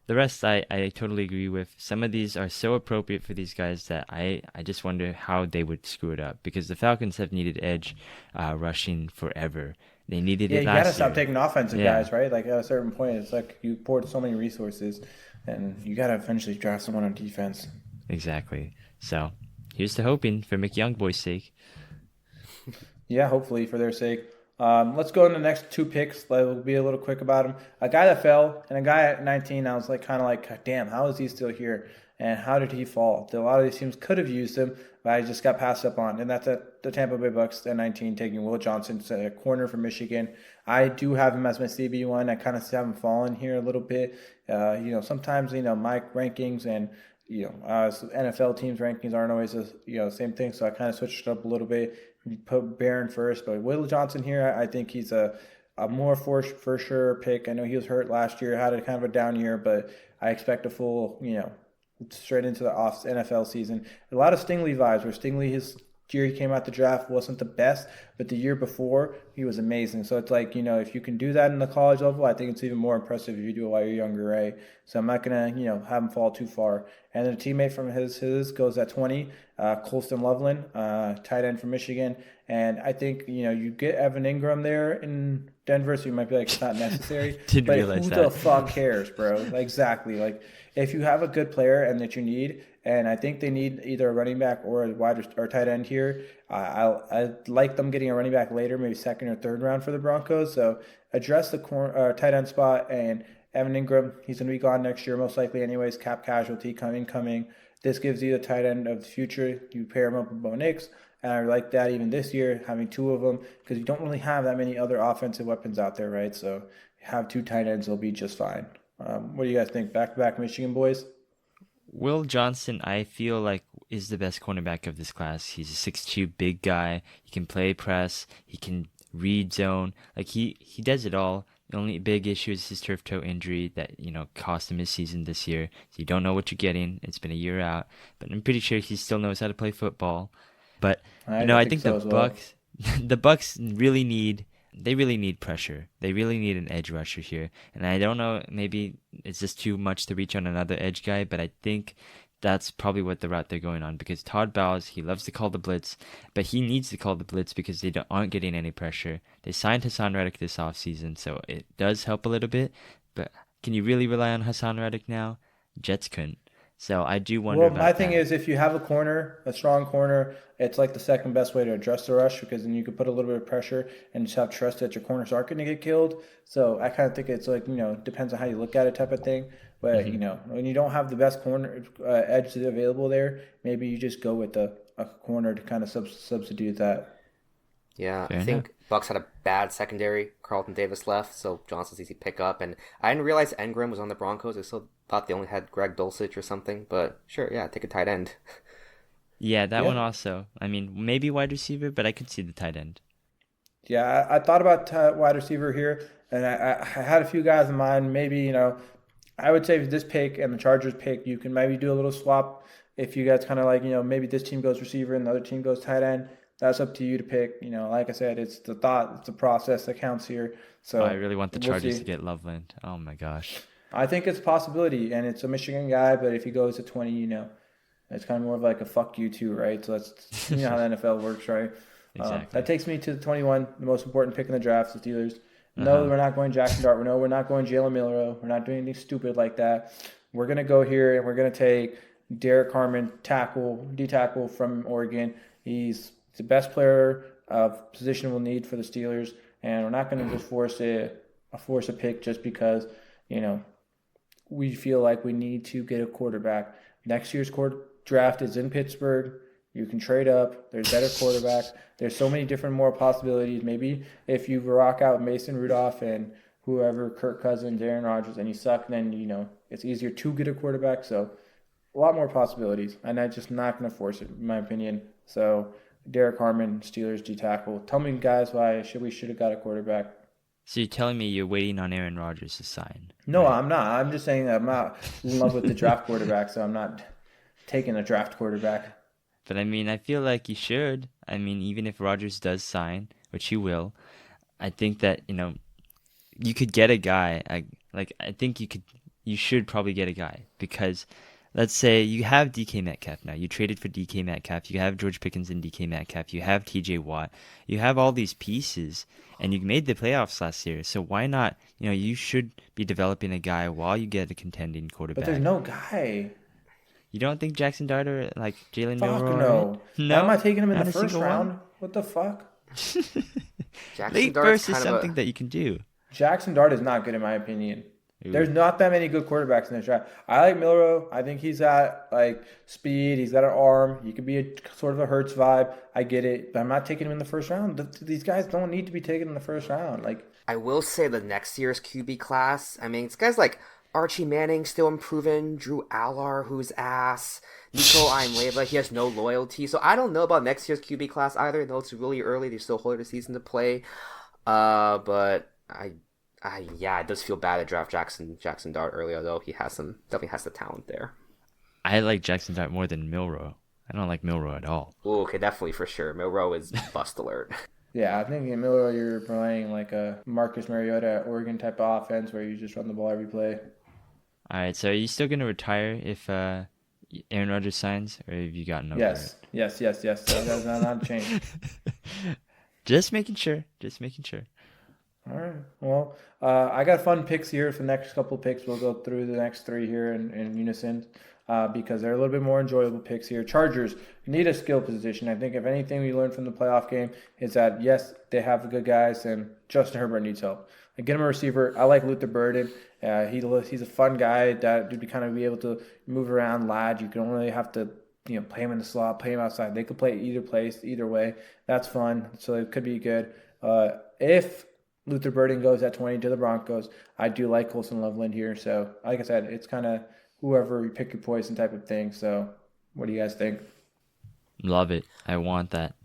Speaker 1: The rest I totally agree with. Some of these are so appropriate for these guys that I just wonder how they would screw it up because the Falcons have needed edge rushing forever. They needed it last year.
Speaker 2: You got to stop taking offensive guys, right? At a certain point, it's like you poured so many resources and you got to eventually draft someone on defense.
Speaker 1: Exactly. So here's to hoping for McYoungboy's sake.
Speaker 2: Yeah, hopefully for their sake. Let's go into the next 2 picks. We'll be a little quick about them. A guy that fell and a guy at 19, I was damn, how is he still here? And how did he fall? A lot of these teams could have used him, but I just got passed up on. And that's at the Tampa Bay Bucks at 19, taking Will Johnson, a corner from Michigan. I do have him as my CB1. I kind of have him falling here a little bit. Sometimes, my rankings and NFL teams' rankings aren't always the same thing. So I kind of switched it up a little bit. Put Barron first, but Will Johnson here, I think he's a more for sure pick. I know he was hurt last year, had a kind of a down year, but I expect a full, straight into the NFL season. A lot of Stingley vibes, where Stingley, his year he came out the draft wasn't the best, but the year before he was amazing. So it's if you can do that in the college level, I think it's even more impressive if you do it while you're younger, right? So I'm not gonna have him fall too far. And then a teammate from his goes at 20, Colston Loveland, tight end from Michigan. And I think you get Evan Ingram there in Denver, so you might be like, it's not necessary.
Speaker 1: Didn't
Speaker 2: but
Speaker 1: realize
Speaker 2: who
Speaker 1: that.
Speaker 2: the fuck cares, bro? Exactly. If you have a good player and that you need, and I think they need either a running back or a wide or tight end here. I like them getting a running back later, maybe second or third round for the Broncos. So address the tight end spot, and Evan Ingram, he's going to be gone next year most likely anyways, cap casualty coming. This gives you the tight end of the future. You pair him up with Bo Nix, and I like that even this year, having 2 of them, because you don't really have that many other offensive weapons out there, right? So have 2 tight ends will be just fine. What do you guys think? Back-to-back Michigan boys?
Speaker 1: Will Johnson, I feel like, is the best cornerback of this class. He's a 6'2" big guy. He can play press. He can read zone. He does it all. The only big issue is his turf toe injury that, cost him his season this year. So you don't know what you're getting. It's been a year out. But I'm pretty sure he still knows how to play football. But, I think the Bucks, the Bucks really need pressure. They really need an edge rusher here. And I don't know, maybe it's just too much to reach on another edge guy, but I think that's probably what the route they're going on, because Todd Bowles, he loves to call the blitz, but he needs to call the blitz because they aren't getting any pressure. They signed Hassan Reddick this offseason, so it does help a little bit, but can you really rely on Hassan Reddick now? Jets couldn't. So I do wonder
Speaker 2: Well, my
Speaker 1: about
Speaker 2: thing
Speaker 1: that.
Speaker 2: is, if you have a corner, a strong corner, it's like the second best way to address the rush because then you can put a little bit of pressure and just have trust that your corners aren't going to get killed. So I kind of think it's like, depends on how you look at it type of thing. But,
Speaker 1: Hmm.
Speaker 2: when you don't have the best corner edge available there, maybe you just go with a corner to kind of substitute that.
Speaker 3: Yeah, I
Speaker 1: Fair enough.
Speaker 3: think Bucks had a bad secondary. Carlton Davis left, so Johnson's easy pick up. And I didn't realize Engram was on the Broncos. I still thought they only had Greg Dulcich or something. But sure, yeah, take a tight end.
Speaker 1: Yeah, that
Speaker 2: Yeah.
Speaker 1: one also. I mean, maybe wide receiver, but I could see the tight end.
Speaker 2: Yeah, I thought about wide receiver here, and I had a few guys in mind. Maybe, I would say with this pick and the Chargers pick, you can maybe do a little swap if you guys kind of like, maybe this team goes receiver and the other team goes tight end. That's up to you to pick. Like I said, it's the thought, it's the process that counts here.
Speaker 1: Oh, I
Speaker 2: So
Speaker 1: really want the
Speaker 2: we'll
Speaker 1: Chargers to
Speaker 2: see.
Speaker 1: get Loveland. Oh my gosh.
Speaker 2: I think it's a possibility, and it's a Michigan guy, but if he goes to 20, it's kind of more of like a fuck you too, right? So that's how the NFL works, right? That
Speaker 1: Exactly.
Speaker 2: takes me to the 21, the most important pick in the draft, the Steelers. No,
Speaker 1: Uh-huh.
Speaker 2: we're not going Jackson Dart. No, we're not going Jalen Milroe. We're not doing anything stupid like that. We're gonna go here and we're gonna take Derek Harmon, tackle, D tackle from Oregon. He's the best player of position we'll need for the Steelers, and we're not gonna just force a pick just because you know we feel like we need to get a quarterback. Next year's draft is in Pittsburgh. You can trade up. There's better quarterbacks. There's so many different more possibilities. Maybe if you rock out Mason Rudolph and whoever, Kirk Cousins, Aaron Rodgers, and you suck, then it's easier to get a quarterback. So a lot more possibilities, and I'm just not going to force it, in my opinion. So Derek Harmon, Steelers D tackle. Tell me, guys, why we should have got a quarterback.
Speaker 1: So you're telling me you're waiting on Aaron Rodgers to sign,
Speaker 2: No,
Speaker 1: right?
Speaker 2: I'm not. I'm just saying that I'm not in love with the draft quarterback, so I'm not taking a draft quarterback.
Speaker 1: But I mean, I feel like you should. I mean, even if Rodgers does sign, which he will, I think that, you could get a guy. I think you should probably get a guy because let's say you have DK Metcalf now. You traded for DK Metcalf. You have George Pickens and DK Metcalf. You have TJ Watt. You have all these pieces and you made the playoffs last year. So why not, you should be developing a guy while you get a contending
Speaker 2: But there's
Speaker 1: quarterback.
Speaker 2: no guy.
Speaker 1: You don't think Jackson Dart or like Jalen
Speaker 2: Fuck
Speaker 1: Milroe are it?
Speaker 2: no. Why am I
Speaker 1: No?
Speaker 2: taking him in the
Speaker 1: Not a
Speaker 2: first
Speaker 1: single one?
Speaker 2: round? What the fuck?
Speaker 3: Jackson
Speaker 1: Late
Speaker 3: Dart's
Speaker 1: burst is
Speaker 3: kind of a
Speaker 1: something that you can do.
Speaker 2: Jackson Dart is not good in my opinion. There's
Speaker 1: Ooh.
Speaker 2: not that many good quarterbacks in this draft. I like Milrow. I think he's got like speed. He's got an arm. He could be a sort of a Hurts vibe. I get it, but I'm not taking him in the first round. These guys don't need to be taken in the first round. Like,
Speaker 3: I will say the next year's QB class. I mean, it's guys like Archie Manning still improving, Drew Aller, who's ass, Nico Imleva, he has no loyalty. So I don't know about next year's QB class either. Though it's really early, there's still a whole other season to play. But yeah, it does feel bad to draft Jackson Dart earlier though. He has definitely has the talent there.
Speaker 1: I like Jackson Dart more than Milroe. I don't like Milroe at all.
Speaker 3: Ooh, okay, definitely for sure. Milrow is bust alert.
Speaker 2: yeah, I think in Milrow you're playing like a Marcus Mariota Oregon type of offense where you just run the ball every play.
Speaker 1: All right, so are you still gonna retire if Aaron Rodgers signs, or have you gotten over it?
Speaker 2: Yes, yes, yes, yes. So that's not a change.
Speaker 1: Just making sure. Just making sure.
Speaker 2: All right. Well, I got fun picks here for the next couple of picks. We'll go through the next three here in unison because they're a little bit more enjoyable picks here. Chargers need a skill position. I think if anything we learned from the playoff game is that, yes, they have the good guys, and Justin Herbert needs help. Like, get him a receiver. I like Luther Burden. He's a fun guy that would kind of be able to move around, lad. You can only have to play him in the slot, play him outside. They could play either place, either way. That's fun. So it could be good. If Luther Burden goes at 20 to the Broncos, I do like Colson Loveland here. So like I said, it's kind of whoever you pick your poison type of thing. So what do you guys think?
Speaker 1: Love it. I want that.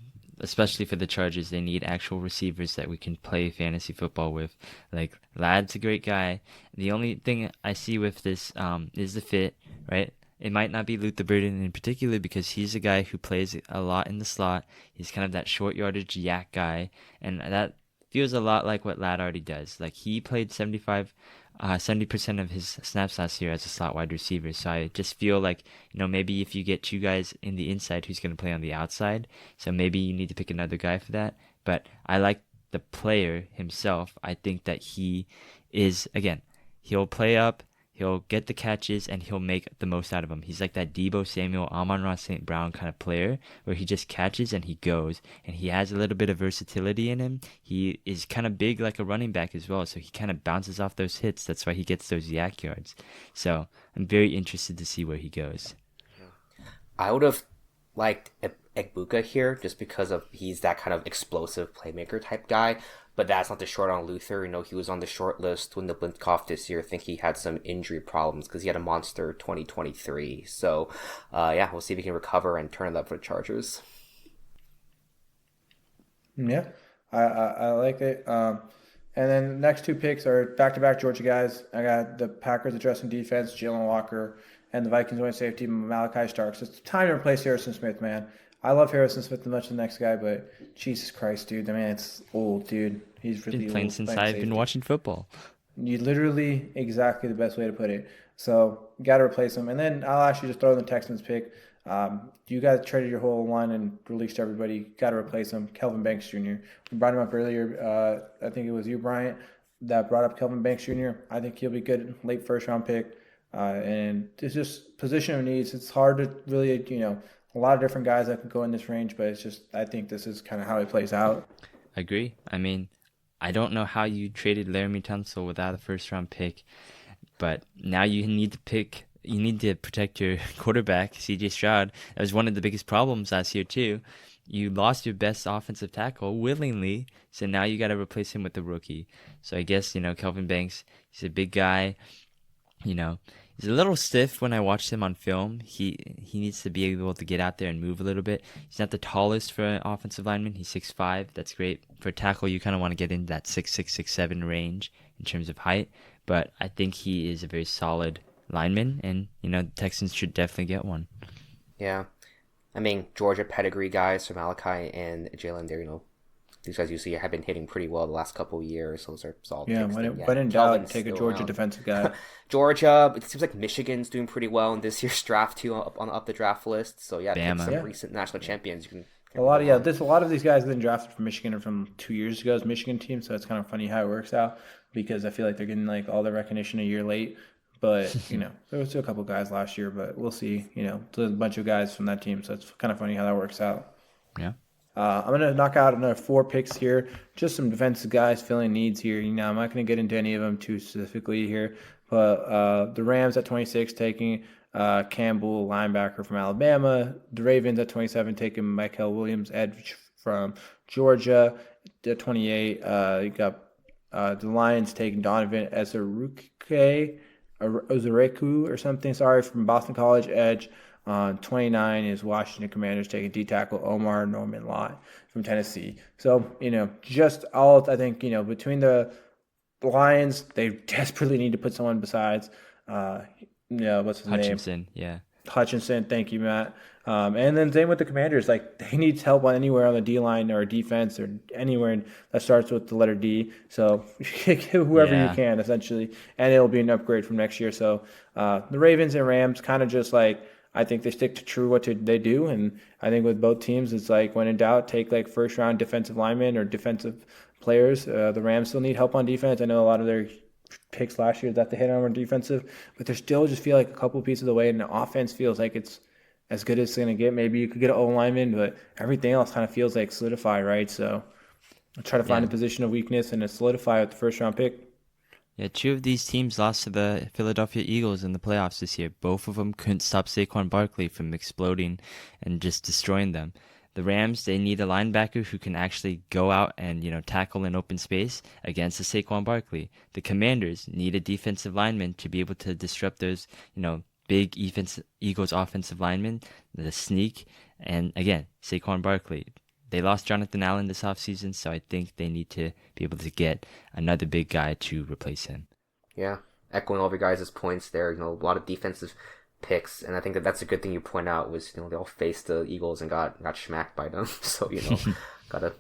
Speaker 1: Especially for the Chargers, they need actual receivers that we can play fantasy football with. Like, Ladd's a great guy. The only thing I see with this is the fit, right? It might not be Luther Burden in particular because he's a guy who plays a lot in the slot. He's kind of that short yardage yak guy, and that feels a lot like what Ladd already does. Like, he played 70% of his snaps last year as a slot wide receiver. So I just feel like, maybe if you get two guys in the inside who's going to play on the outside, so maybe you need to pick another guy for that. But I like the player himself. I think that he is, again, he'll play up, He'll get the catches and he'll make the most out of them. He's like that Debo Samuel, Amon-Ra St. Brown kind of player where he just catches and he goes. And he has a little bit of versatility in him. He is kind of big like a running back as well, so he kind of bounces off those hits. That's why he gets those yak yards. So I'm very interested to see where he goes.
Speaker 3: I would have liked Egbuka here just because of he's that kind of explosive playmaker type guy. But that's not the short on Luther. He was on the short list when the Blindkoff this year. I think he had some injury problems because he had a monster 2023. So, we'll see if he can recover and turn it up for the Chargers.
Speaker 2: Yeah, I like it. And then the next two picks are back-to-back Georgia guys. I got the Packers addressing defense, Jalen Walker, and the Vikings winning safety, Malachi Starks. It's time to replace Harrison Smith, man. I love Harrison Smith as much as the next guy, but Jesus Christ, dude. I mean, it's old, dude. He's really
Speaker 1: been playing
Speaker 2: old.
Speaker 1: Since I've been watching football.
Speaker 2: You literally exactly the best way to put it. So you got to replace him. And then I'll actually just throw in the Texans pick. You guys traded your whole line and released everybody. Got to replace him. Kelvin Banks Jr. We brought him up earlier. I think it was you, Bryant, that brought up Kelvin Banks Jr. I think he'll be good. Late first-round pick. And it's just position of needs. It's hard to really, a lot of different guys that can go in this range, but it's just I think this is kind of how it plays out.
Speaker 1: I agree. I mean, I don't know how you traded Laramie Tunsil without a first-round pick, but now you need to protect your quarterback, C.J. Stroud. That was one of the biggest problems last year too. You lost your best offensive tackle willingly, so now you got to replace him with the rookie. So I guess Kelvin Banks, he's a big guy. He's a little stiff when I watched him on film. He needs to be able to get out there and move a little bit. He's not the tallest for an offensive lineman. He's 6'5". That's great. For a tackle, you kind of want to get into that 6'6", 6'7" range in terms of height. But I think he is a very solid lineman, and the Texans should definitely get one.
Speaker 3: Yeah. I mean, Georgia pedigree guys from Malachi and Jalen there, these guys you see have been hitting pretty well the last couple of years. So those are solid picks.
Speaker 2: When in doubt, take a Georgia defensive guy.
Speaker 3: Georgia, it seems like Michigan's doing pretty well in this year's draft too, up the draft list. So
Speaker 1: Bama.
Speaker 3: Some recent national champions. You can
Speaker 2: a lot of these guys that been drafted from Michigan are from 2 years ago's Michigan team. So it's kind of funny how it works out because I feel like they're getting like all the recognition a year late. But there was still a couple guys last year, but we'll see. There's a bunch of guys from that team, so it's kind of funny how that works out.
Speaker 1: Yeah.
Speaker 2: I'm going to knock out another 4 picks here. Just some defensive guys filling needs here. I'm not going to get into any of them too specifically here. But the Rams at 26 taking Campbell, linebacker from Alabama. The Ravens at 27 taking Michael Williams, edge from Georgia. At 28, you got the Lions taking Donovan Ezereku or something. Sorry, from Boston College, edge. 29 is Washington Commanders taking D-tackle Omar Norman Lott from Tennessee. So, just all I think, between the Lions, they desperately need to put someone besides, what's his
Speaker 1: Hutchinson,
Speaker 2: name?
Speaker 1: yeah.
Speaker 2: Hutchinson, thank you, Matt. And then same with the Commanders. Like, they need help on anywhere on the D-line or defense or anywhere that starts with the letter D. So, whoever you can, essentially. And it'll be an upgrade from next year. So, the Ravens and Rams kind of just like, I think they stick to true what they do, and I think with both teams, it's like when in doubt, take like first-round defensive linemen or defensive players. The Rams still need help on defense. I know a lot of their picks last year that they hit on defensive, but they still just feel like a couple pieces away, and the offense feels like it's as good as it's going to get. Maybe you could get an O-lineman, but everything else kind of feels like solidified, right? So I'll try to find a position of weakness and solidify with the first-round pick.
Speaker 1: Yeah, 2 of these teams lost to the Philadelphia Eagles in the playoffs this year. Both of them couldn't stop Saquon Barkley from exploding and just destroying them. The Rams, they need a linebacker who can actually go out and, tackle in open space against the Saquon Barkley. The Commanders need a defensive lineman to be able to disrupt those, big Eagles offensive linemen, the sneak, and again, Saquon Barkley. They lost Jonathan Allen this offseason, so I think they need to be able to get another big guy to replace him.
Speaker 3: Yeah, echoing all of your guys' points there, a lot of defensive picks, and I think that's a good thing you point out was, they all faced the Eagles and got smacked by them, so,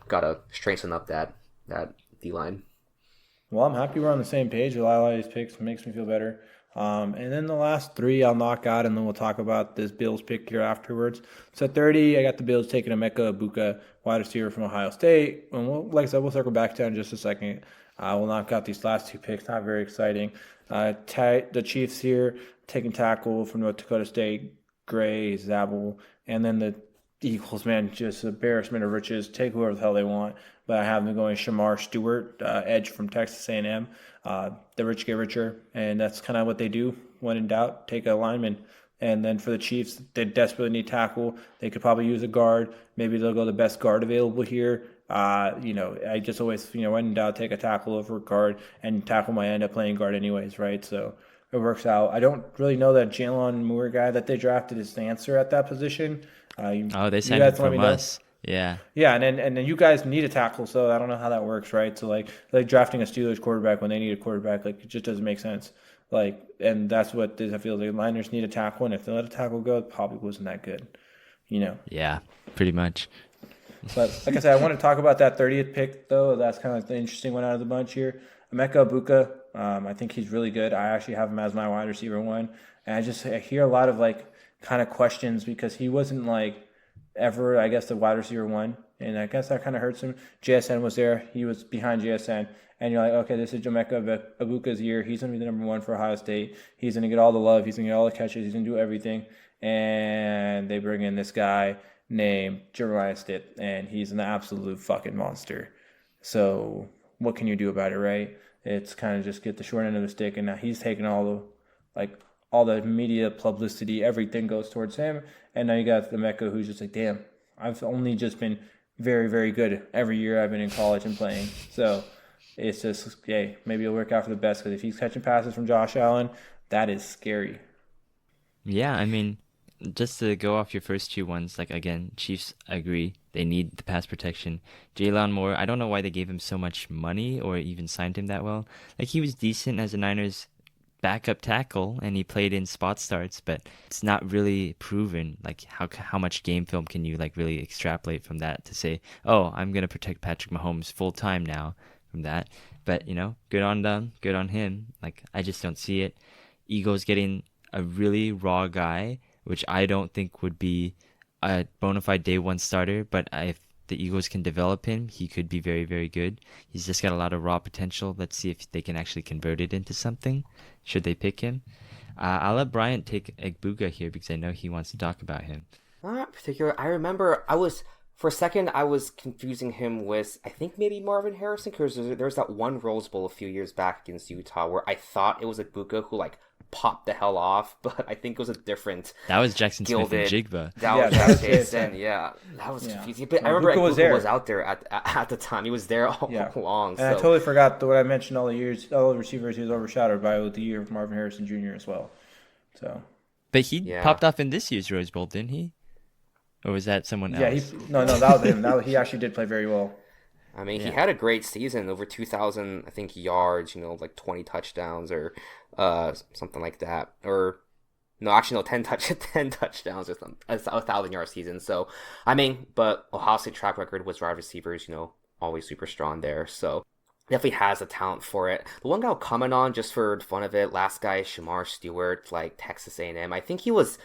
Speaker 3: gotta strengthen up that D-line.
Speaker 2: Well, I'm happy we're on the same page with a lot of these picks. It makes me feel better. And then the last 3 I'll knock out, and then we'll talk about this Bills pick here afterwards. So 30, I got the Bills taking Emeka Egbuka, wide receiver from Ohio State. And like I said, we'll circle back to that in just a second. We'll knock out these last two picks. Not very exciting. The Chiefs here taking tackle from North Dakota State, Gray, Zabel, and then the Eagles, man, just embarrassment of riches. Take whoever the hell they want, but I have them going Shamar Stewart, edge from Texas A&M. The rich get richer, and that's kind of what they do. When in doubt, take a lineman. And then for the Chiefs, they desperately need tackle. They could probably use a guard. Maybe they'll go the best guard available here. I just always, when in doubt, take a tackle over a guard, and tackle might end up playing guard anyways, right? So it works out. I don't really know that Jalen Moore guy that they drafted is the answer at that position.
Speaker 1: They signed him from us. Yeah.
Speaker 2: Yeah, and then you guys need a tackle, so I don't know how that works, right? So like drafting a Steelers quarterback when they need a quarterback, like it just doesn't make sense. And that's what I feel the Niners need a tackle, and if they let a tackle go, it probably wasn't that good,
Speaker 1: Yeah, pretty much.
Speaker 2: But like I said, I want to talk about that 30th pick, though. That's kind of like the interesting one out of the bunch here. Emeka Ibuka, I think he's really good. I actually have him as my wide receiver one. And I hear a lot of kind of questions because he wasn't ever, I guess, the wide receiver one. And I guess that kind of hurts him. JSN was there. He was behind JSN. And you're like, okay, this is Emeka Ibuka's year. He's going to be the number one for Ohio State. He's going to get all the love. He's going to get all the catches. He's going to do everything. And they bring in this guy named Jeremiah Stitt, and he's an absolute fucking monster. So what can you do about it, right? It's kind of just get the short end of the stick, and now he's taking all the media publicity, everything goes towards him, and now you got the Mecca who's just like, damn, I've only just been very, very good every year I've been in college and playing. So it's just, hey, maybe it'll work out for the best, because if he's catching passes from Josh Allen, that is scary.
Speaker 1: Yeah, I mean, just to go off your first two ones, again, Chiefs, I agree. They need the pass protection. Jalen Moore, I don't know why they gave him so much money or even signed him that well. He was decent as a Niners backup tackle, and he played in spot starts, but it's not really proven. How much game film can you really extrapolate from that to say, oh, I'm going to protect Patrick Mahomes full time now from that. But, good on them, good on him. I just don't see it. Eagles getting a really raw guy, which I don't think would be a bona fide day one starter, but if the Eagles can develop him, he could be very, very good. He's just got a lot of raw potential. Let's see if they can actually convert it into something, should they pick him. I'll let Bryant take Egbuka here because I know he wants to talk about him.
Speaker 3: Not particular. I remember for a second, I was confusing him with, I think maybe Marvin Harrison, because there was that one Rose Bowl a few years back against Utah where I thought it was Egbuka who popped the hell off, but I think it was a different.
Speaker 1: That was Jackson Smith-Njigba.
Speaker 3: That was Jason. Yeah, that was confusing. But I remember Egbuka was out there at the time. He was there all along.
Speaker 2: And I totally forgot what I mentioned all the receivers he was overshadowed by with the year of Marvin Harrison Jr. as well. So,
Speaker 1: but he popped off in this year's Rose Bowl, didn't he? Or was that someone else?
Speaker 2: No, that was him. He actually did play very well.
Speaker 3: I mean, he had a great season, over 2,000, I think, yards, 20 touchdowns or something like that. Or, no, actually, no, 10 touchdowns or something, a 1,000-yard season. So, I mean, but Ohio State track record was wide receivers, always super strong there. So, definitely has the talent for it. The one guy I'll comment on, just for the fun of it, last guy, Shamar Stewart, Texas A&M. I think he was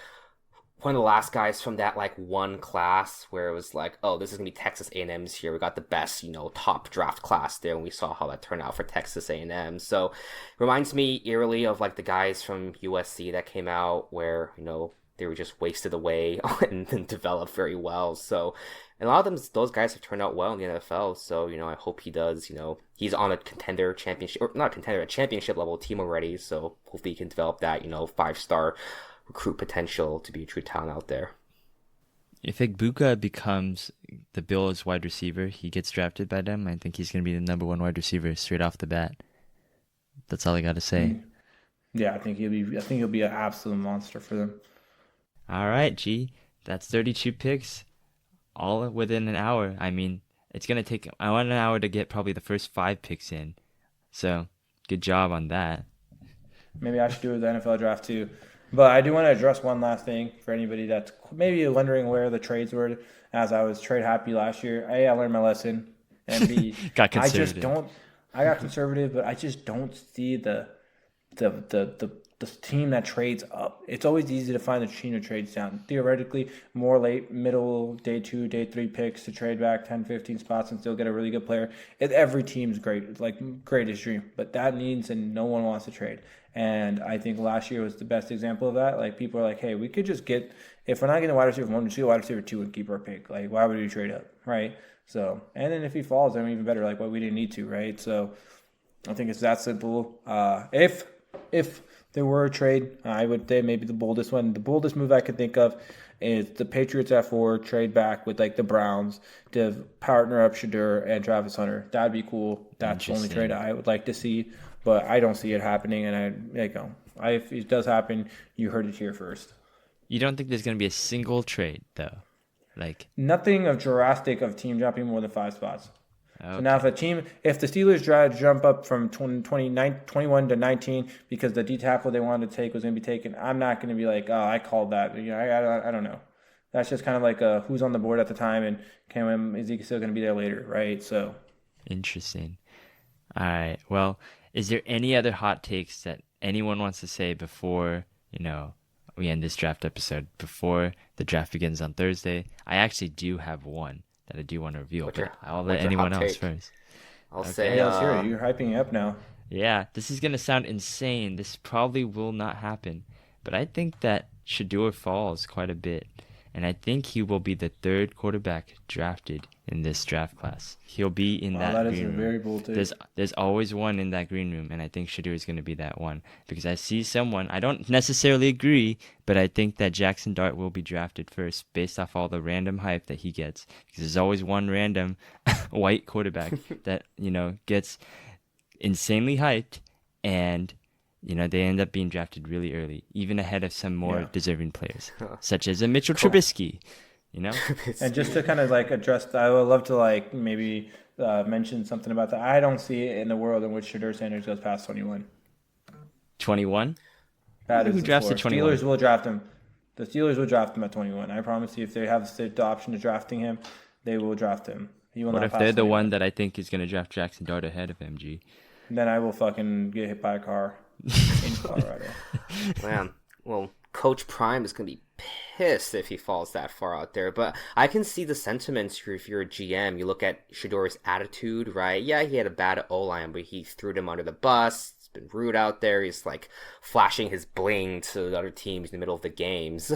Speaker 3: one of the last guys from that one class where it was oh, this is gonna be Texas A&M's here. We got the best top draft class there, and we saw how that turned out for Texas A&M. So reminds me eerily of the guys from USC that came out where they were just wasted away and developed very well. So and a lot of those guys have turned out well in the NFL. So I hope he does. He's on a championship level team already. So hopefully he can develop that 5-star recruit potential to be a true talent out there.
Speaker 1: If Egbuka becomes the Bills wide receiver, he gets drafted by them, I think he's going to be the number one wide receiver straight off the bat. That's all I got to say.
Speaker 2: Yeah, I think he'll be an absolute monster for them.
Speaker 1: All right, G. That's 32 picks, all within an hour. I mean, it's going to take an hour to get probably the first 5 picks in. So, good job on that.
Speaker 2: Maybe I should do the NFL draft too. But I do want to address one last thing for anybody that's maybe wondering where the trades were. As I was trade happy last year, A, I learned my lesson, and B,
Speaker 1: got conservative.
Speaker 2: I got conservative, but I just don't see the the team that trades up. It's always easy to find the team that trades down. Theoretically, more late, middle, day 2, day 3 picks to trade back 10, 15 spots and still get a really good player. Every team's great. It's like greatest dream. But that means and no one wants to trade. And I think last year was the best example of that. Like, people are like, hey, we could just get, if we're not getting a wide receiver 1, just get a wide receiver 2 and keep our pick. Like, why would we trade up, right? So, and then if he falls, then even better. Like, well, we didn't need to, right? So, I think it's that simple. If there were a trade, I would say maybe the boldest one. The boldest move I could think of is the Patriots at 4 trade back with like the Browns to partner up Shedeur and Travis Hunter. That'd be cool. That's the only trade I would like to see, but I don't see it happening. And if it does happen, you heard it here first.
Speaker 1: You don't think there's going to be a single trade though? Like
Speaker 2: nothing of drastic of team jumping more than 5 spots.
Speaker 1: Okay.
Speaker 2: So now if the Steelers try to jump up from 21 to 19 because the D tackle they wanted to take was going to be taken, I'm not going to be like, oh, I called that. I don't know. That's just kind of like who's on the board at the time and is he still going to be there later, right? So
Speaker 1: interesting. All right. Well, is there any other hot takes that anyone wants to say before we end this draft episode, before the draft begins on Thursday? I actually do have one that I do want to reveal, but I'll let anyone else first.
Speaker 3: I'll say,
Speaker 2: let's hear it. You're hyping up now.
Speaker 1: Yeah, this is going to sound insane. This probably will not happen, but I think that Shedeur falls quite a bit, and I think he will be the 3rd quarterback drafted in this draft class. He'll be in that green room. That is a very bold take. There's always one in that green room, and I think Shedeur is going to be that one because I see someone. I don't necessarily agree, but I think that Jackson Dart will be drafted first based off all the random hype that he gets. Because there's always one random white quarterback that gets insanely hyped, and they end up being drafted really early, even ahead of some more deserving players, such as a Mitchell Trubisky.
Speaker 2: And just to kind of like address, I would love to like maybe mention something about that. I don't see it in the world in which Shedeur Sanders goes past 21.
Speaker 1: 21?
Speaker 2: Who drafts at 21? Steelers will draft him. The Steelers will draft him at 21. I promise you, if they have the option of drafting him, they will draft him. He will
Speaker 1: what
Speaker 2: not
Speaker 1: if
Speaker 2: pass
Speaker 1: they're the
Speaker 2: 21.
Speaker 1: one that I think is going to draft Jackson Dart ahead of MG?
Speaker 2: Then I will fucking get hit by a car in Colorado.
Speaker 3: Man, well, Coach Prime is going to be pissed if he falls that far out there. But I can see the sentiments if you're a GM. You look at Shedeur's attitude, right? Yeah, he had a bad O-line, but he threw them under the bus. It's been rude out there. He's like flashing his bling to the other teams in the middle of the games.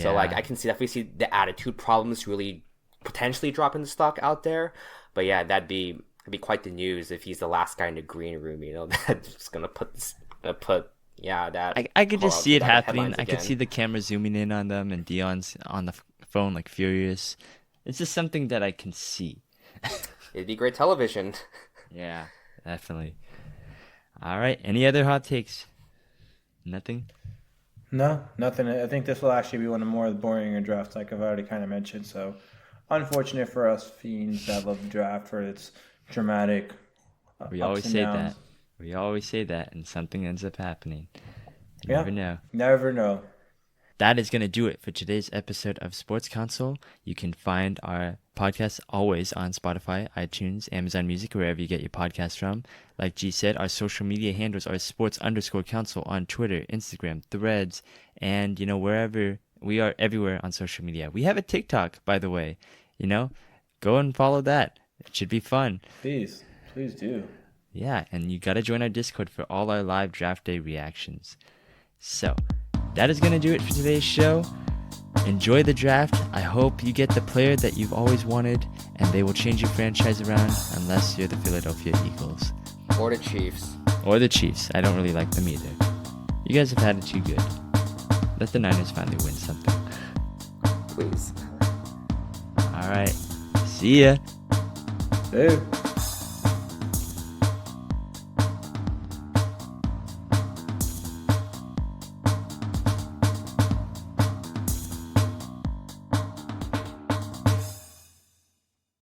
Speaker 3: So like I can definitely see the attitude problems really potentially dropping the stock out there. But yeah, that'd be quite the news if he's the last guy in the green room. That's gonna put.
Speaker 1: I could just see it happening. I could see the camera zooming in on them and Dion's on the phone like furious. It's just something that I can see.
Speaker 3: It'd be great television.
Speaker 1: Yeah, definitely. All right. Any other hot takes? Nothing?
Speaker 2: No, nothing. I think this will actually be one of the more boring drafts, like I've already kind of mentioned. So, unfortunate for us fiends that love the draft for its dramatic
Speaker 1: We always say that. We always say that, and something ends up happening. You never know.
Speaker 2: Never know.
Speaker 1: That is going to do it for today's episode of Sports Counsel. You can find our podcast always on Spotify, iTunes, Amazon Music, wherever you get your podcasts from. Like G said, our social media handles are sports_counsel on Twitter, Instagram, Threads, and, wherever. We are everywhere on social media. We have a TikTok, by the way. Go and follow that. It should be fun.
Speaker 2: Please do.
Speaker 1: Yeah, and you got to join our Discord for all our live draft day reactions. So, that is going to do it for today's show. Enjoy the draft. I hope you get the player that you've always wanted, and they will change your franchise around unless you're the Philadelphia Eagles.
Speaker 3: Or the Chiefs.
Speaker 1: I don't really like them either. You guys have had it too good. Let the Niners finally win something.
Speaker 3: Please.
Speaker 1: All right. See ya.
Speaker 2: Hey.